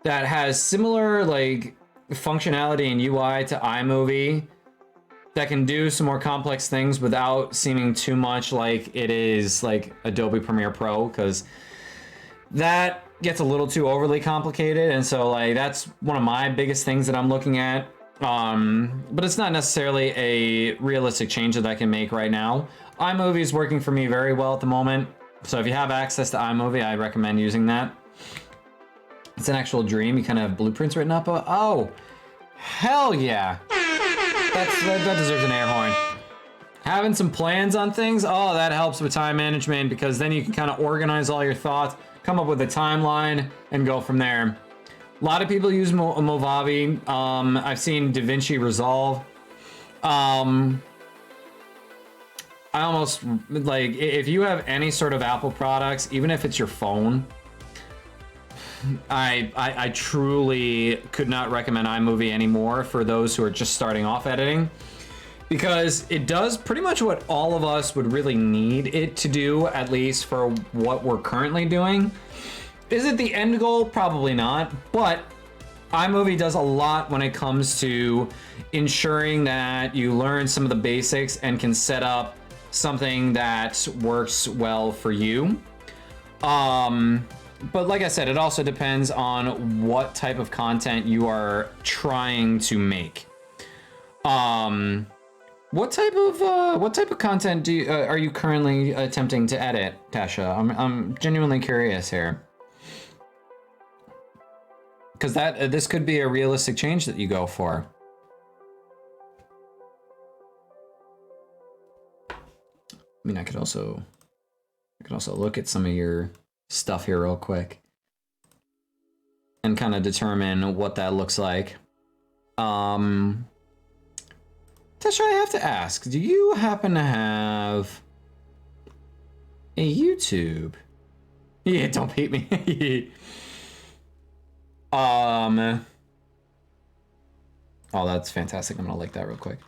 that has similar like functionality and UI to iMovie, that can do some more complex things without seeming too much like it is like Adobe Premiere Pro, because that gets a little too overly complicated. And so like that's one of my biggest things that I'm looking at. But it's not necessarily a realistic change that I can make right now. iMovie is working for me very well at the moment, so if you have access to iMovie, I recommend using that. It's an actual dream. You kind of have blueprints written up. Oh, hell yeah. That deserves an air horn. Having some plans on things, oh, that helps with time management, because then you can kind of organize all your thoughts, come up with a timeline, and go from there. A lot of people use Movavi. I've seen DaVinci Resolve. I almost, like, if you have any sort of Apple products, even if it's your phone, I truly could not recommend iMovie anymore for those who are just starting off editing, because it does pretty much what all of us would really need it to do, at least for what we're currently doing. Is it the end goal? Probably not, but iMovie does a lot when it comes to ensuring that you learn some of the basics and can set up something that works well for you. But like I said, it also depends on what type of content you are trying to make. What type of content are you currently attempting to edit, Tasha? I'm genuinely curious here, because this could be a realistic change that you go for. I mean, I could also look at some of your stuff here real quick and kind of determine what that looks like. Tasha, I have to ask, do you happen to have a YouTube? Yeah, don't beat me. Oh, that's fantastic. I'm gonna like that real quick.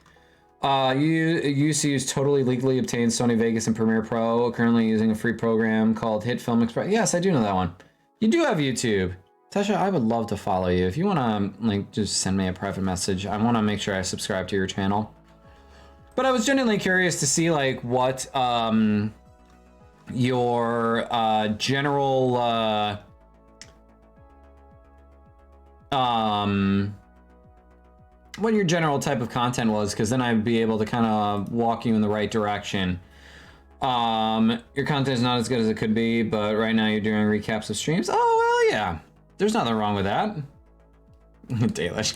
You used to use totally legally obtained Sony Vegas and Premiere Pro, currently using a free program called Hit Film Express. Yes, I do know that one. You do have YouTube. Tasha, I would love to follow you. If you wanna like just send me a private message, I wanna make sure I subscribe to your channel. But I was genuinely curious to see like what your general what your general type of content was, because then I'd be able to kind of walk you in the right direction. Your content is not as good as it could be, but right now you're doing recaps of streams. Oh, well, yeah. There's nothing wrong with that. Dalish.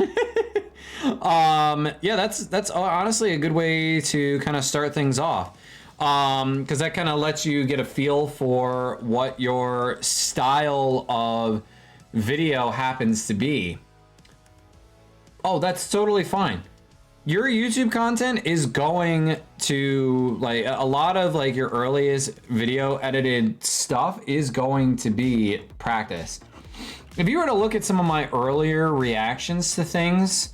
Yeah, that's honestly a good way to kind of start things off. Because that kind of lets you get a feel for what your style of video happens to be. Oh, that's totally fine. Your YouTube content is going to, like, a lot of like your earliest video edited stuff is going to be practice. If you were to look at some of my earlier reactions to things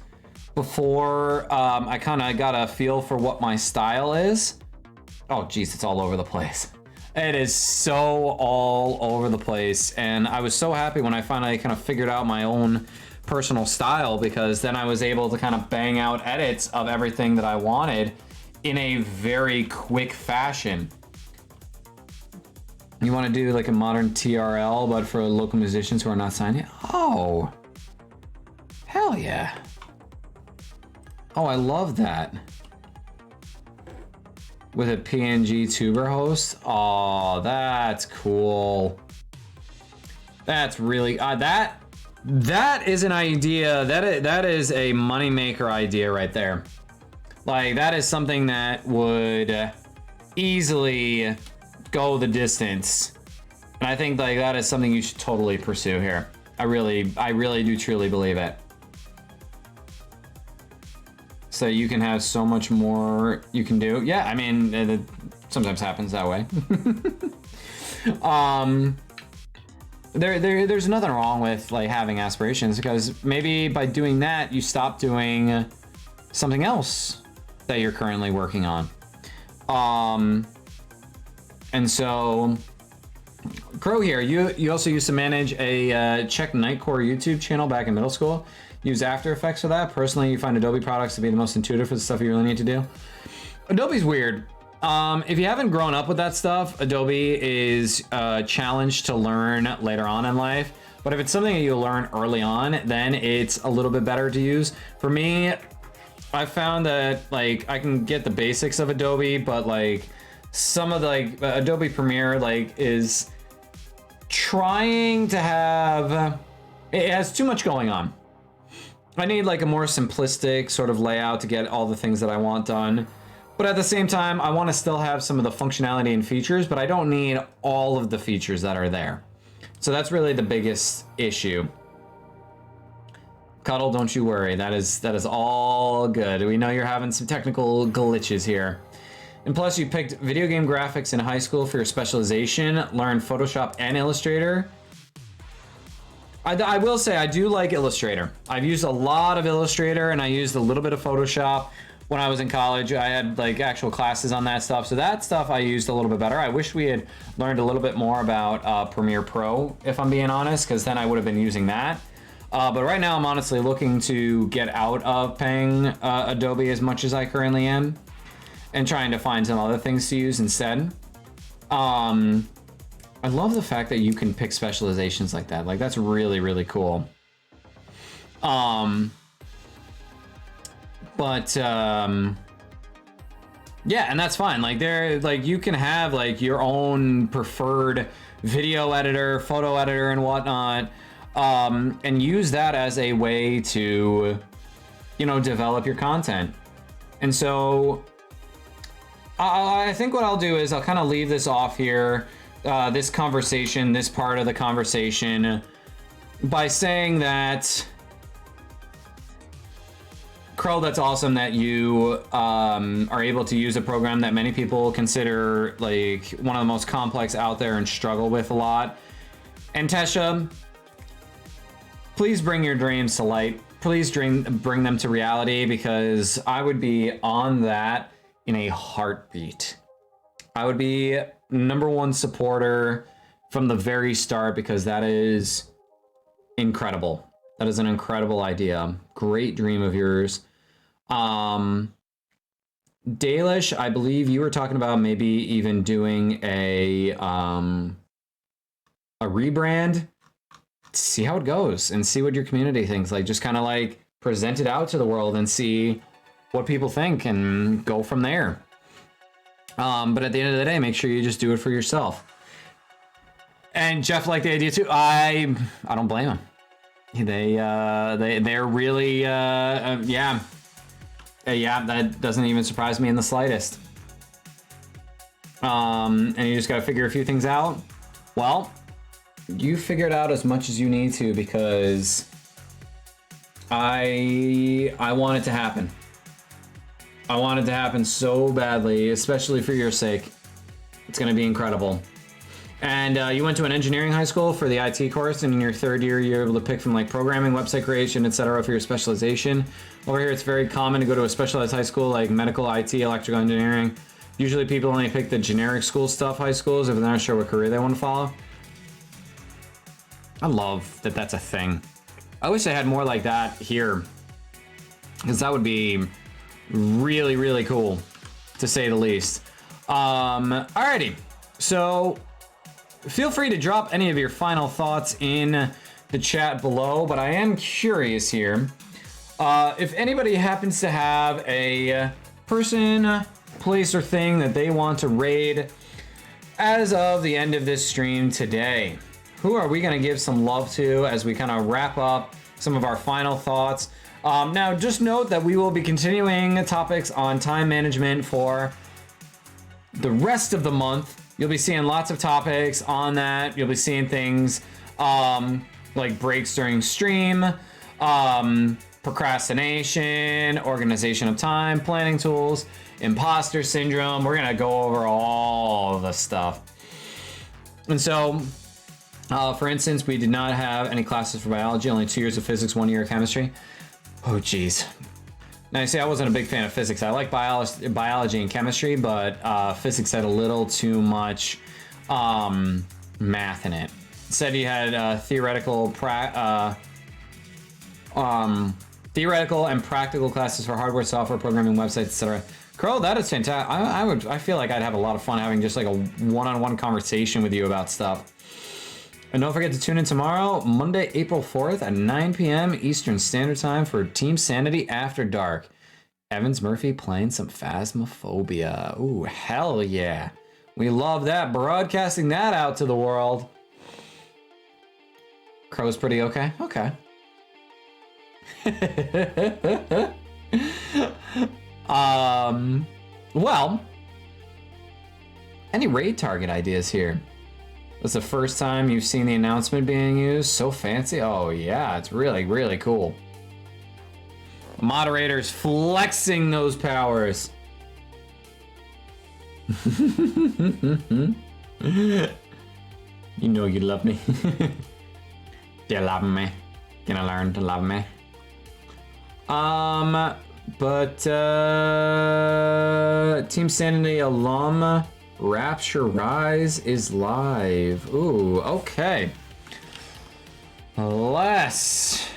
before I kind of got a feel for what my style is, oh geez, it's all over the place. It is so all over the place, and I was so happy when I finally kind of figured out my own personal style, because then I was able to kind of bang out edits of everything that I wanted in a very quick fashion. You want to do like a modern TRL, but for local musicians who are not signed yet? Oh, hell yeah. Oh, I love that. With a PNG tuber host? Oh, that's cool. That's really, that is an idea, that is a moneymaker idea right there. Like, that is something that would easily go the distance. And I think like that is something you should totally pursue here. I really do truly believe it. So you can have so much more you can do. Yeah, I mean, it sometimes happens that way. There's nothing wrong with like having aspirations, because maybe by doing that you stop doing something else that you're currently working on. And so Crow here, you also used to manage a Czech Nightcore YouTube channel back in middle school. Use After Effects for that. Personally, you find Adobe products to be the most intuitive for the stuff you really need to do. Adobe's weird. If you haven't grown up with that stuff, Adobe is a challenge to learn later on in life. But if it's something that you learn early on, then it's a little bit better to use. For me, I found that like I can get the basics of Adobe, but like some of the like Adobe Premiere like is trying to have, it has too much going on. I need like a more simplistic sort of layout to get all the things that I want done. But at the same time, I want to still have some of the functionality and features, but I don't need all of the features that are there. So that's really the biggest issue. Cuddle, don't you worry. That is all good. We know you're having some technical glitches here. And plus you picked video game graphics in high school for your specialization, learned Photoshop and Illustrator. I will say I do like Illustrator. I've used a lot of Illustrator and I used a little bit of Photoshop. When I was in college, I had like actual classes on that stuff. So that stuff I used a little bit better. I wish we had learned a little bit more about Premiere Pro, if I'm being honest, because then I would have been using that. But right now I'm honestly looking to get out of paying Adobe as much as I currently am and trying to find some other things to use instead. I love the fact that you can pick specializations like that. Like that's really, really cool. Yeah, and that's fine. Like you can have like your own preferred video editor, photo editor and whatnot, and use that as a way to, you know, develop your content. And so I think what I'll do is I'll kind of leave this off here, this conversation, this part of the conversation, by saying that Crow, that's awesome that you are able to use a program that many people consider like one of the most complex out there and struggle with a lot. And Tesha, please bring your dreams to light. Please bring them to reality, because I would be on that in a heartbeat. I would be #1 supporter from the very start, because that is incredible. That is an incredible idea. Great dream of yours. Dalish, I believe you were talking about maybe even doing a rebrand. See how it goes and see what your community thinks. Like just kind of like present it out to the world and see what people think and go from there. But at the end of the day, make sure you just do it for yourself. And Jeff liked the idea too. I don't blame him. They're really yeah, that doesn't even surprise me in the slightest. And you just got to figure a few things out. Well, you figure it out as much as you need to, because I want it to happen. I want it to happen so badly, especially for your sake. It's going to be incredible. And you went to an engineering high school for the IT course, and in your third year, you're able to pick from like programming, website creation, etc. for your specialization. Over here, it's very common to go to a specialized high school like medical, IT, electrical engineering. Usually people only pick the generic school stuff, high schools, if they're not sure what career they want to follow. I love that that's a thing. I wish I had more like that here, because that would be really, really cool, to say the least. Alrighty, so feel free to drop any of your final thoughts in the chat below, but I am curious here. If anybody happens to have a person, place, or thing that they want to raid as of the end of this stream today, who are we going to give some love to as we kind of wrap up some of our final thoughts? Now, just note that we will be continuing topics on time management for the rest of the month. You'll be seeing lots of topics on that. You'll be seeing things like breaks during stream, procrastination, organization of time, planning tools, imposter syndrome. We're gonna go over all of the stuff. And so, for instance, we did not have any classes for biology, only 2 years of physics, 1 year of chemistry. Oh, geez. Now, you see, I wasn't a big fan of physics. I like biology and chemistry, but physics had a little too much math in it. Said you had theoretical and practical classes for hardware, software, programming, websites, etc. Crow, that is fantastic. I feel like I'd have a lot of fun having just like a one-on-one conversation with you about stuff. And don't forget to tune in tomorrow, Monday, April 4th at 9 p.m. Eastern Standard Time for Team Sanity After Dark. Evans Murphy playing some Phasmophobia. Ooh, hell yeah. We love that. Broadcasting that out to the world. Crow's pretty okay? Okay. Well, any raid target ideas here? That's the first time you've seen the announcement being used. So fancy. Oh yeah, it's really, really cool. Moderators flexing those powers. You know you love me. Do you love me? Can I learn to love me? But Team Sanity alum Rapture Rise is live. Ooh, okay. Let's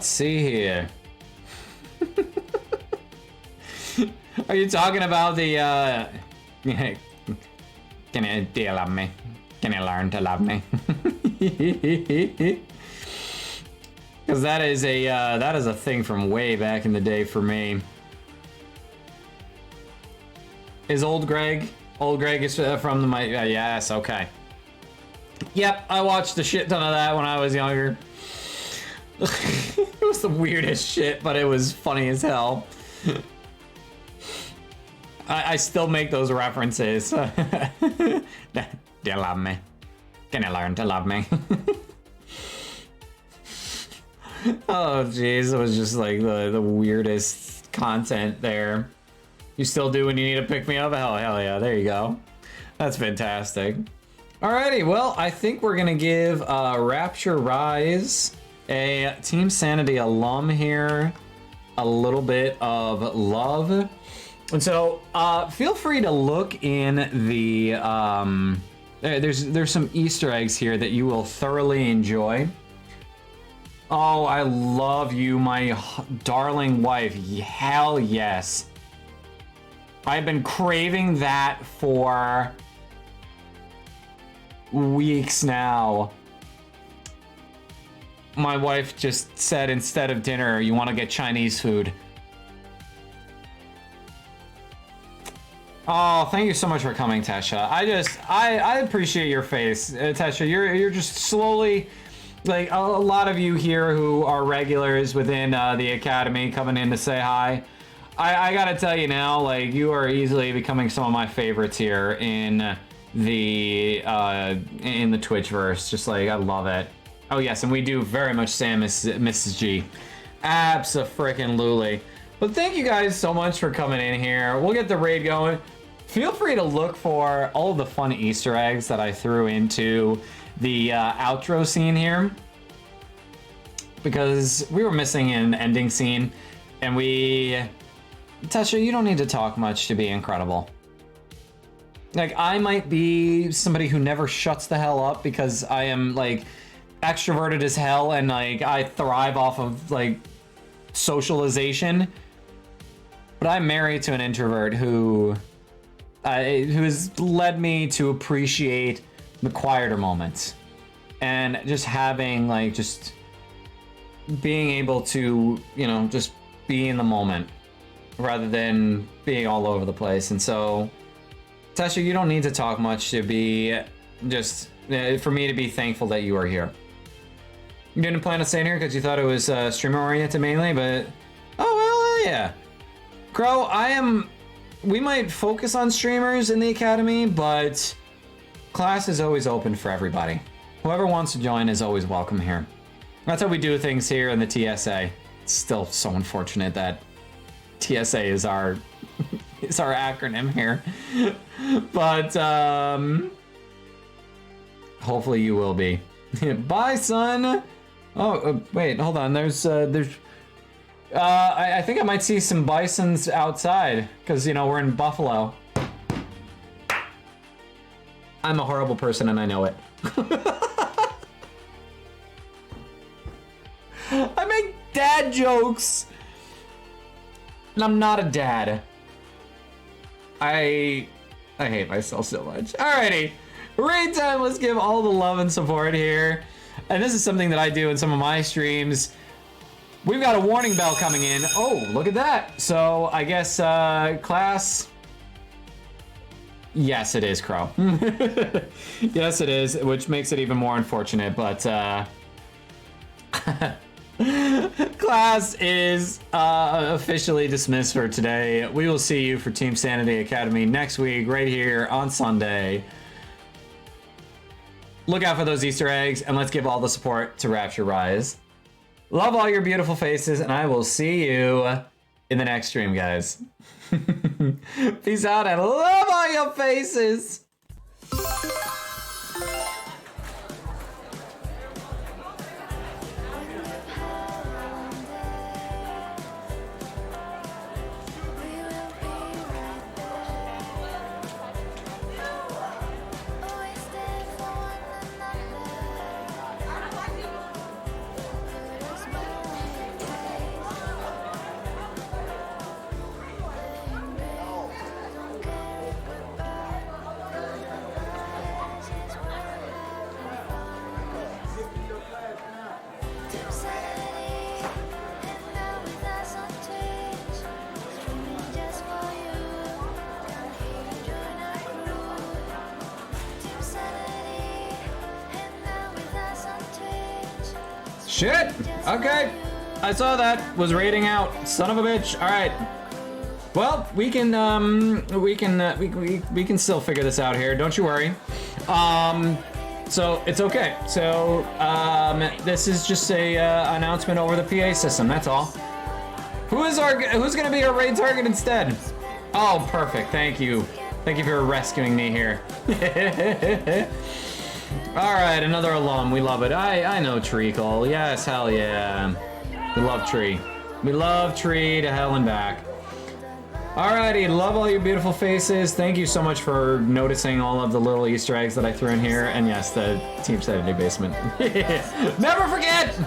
see here. Are you talking about the do you love me? Can you learn to love me? Because that is a thing from way back in the day for me. Is Old Greg is from the yes, okay. Yep, I watched a shit ton of that when I was younger. It was the weirdest shit, but it was funny as hell. I still make those references. Do you love me? Can you learn to love me? Oh jeez, it was just like the weirdest content there. You still do when you need to pick me up? Hell yeah, there you go. That's fantastic. Alrighty, well, I think we're gonna give Rapture Rise, a Team Sanity alum here, a little bit of love. And so feel free to look in the there's some Easter eggs here that you will thoroughly enjoy. Oh, I love you, my darling wife. Hell yes. I've been craving that for weeks now. My wife just said instead of dinner, you want to get Chinese food. Oh, thank you so much for coming, Tesha. I appreciate your face, Tesha. You're just slowly, like a lot of you here who are regulars within the Academy coming in to say hi. I gotta tell you now, like you are easily becoming some of my favorites here in the Twitchverse. Just like I love it. Oh yes, and we do very much Sam Mrs. G. Abso-frickin-lutely. But thank you guys so much for coming in here. We'll get the raid going. Feel free to look for all of the fun Easter eggs that I threw into the outro scene here, because we were missing an ending scene, and Tasha, you don't need to talk much to be incredible. Like, I might be somebody who never shuts the hell up because I am like extroverted as hell and like I thrive off of like socialization, but I'm married to an introvert who has led me to appreciate the quieter moments and just having like just being able to, you know, just be in the moment rather than being all over the place. And so Tasha, you don't need to talk much to be just for me to be thankful that you are here. You didn't plan on staying here because you thought it was streamer oriented mainly, but oh well, yeah. Crow, we might focus on streamers in the Academy, but class is always open for everybody. Whoever wants to join is always welcome here. That's how we do things here in the TSA. It's still so unfortunate that TSA is our acronym here. But Hopefully you will be. Bye, son. Oh, wait, hold on. I think I might see some bisons outside because, you know, we're in Buffalo. I'm a horrible person and I know it. I make dad jokes. And I'm not a dad. I hate myself so much. Alrighty. Raid time. Let's give all the love and support here. And this is something that I do in some of my streams. We've got a warning bell coming in. Oh, look at that. So I guess class. Yes, it is, Crow. Yes, it is, which makes it even more unfortunate, but class is officially dismissed for today. We will see you for Team Sanity Academy next week, right here on Sunday. Look out for those Easter eggs, and let's give all the support to Rapture Rise. Love all your beautiful faces, and I will see you in the next stream, guys. Peace out, and love all your faces! Shit! Okay. I saw that. Was raiding out. Son of a bitch. Alright. Well, we can still figure this out here. Don't you worry. So it's okay. So this is just a announcement over the PA system. That's all. Who's gonna be our raid target instead? Oh, perfect. Thank you. Thank you for rescuing me here. All right, another alum. We love it. I know Treacle. Yes, hell yeah. We love Tree. We love Tree to hell and back. Alrighty, love all your beautiful faces. Thank you so much for noticing all of the little Easter eggs that I threw in here. And yes, the Team Sanity basement. Never forget!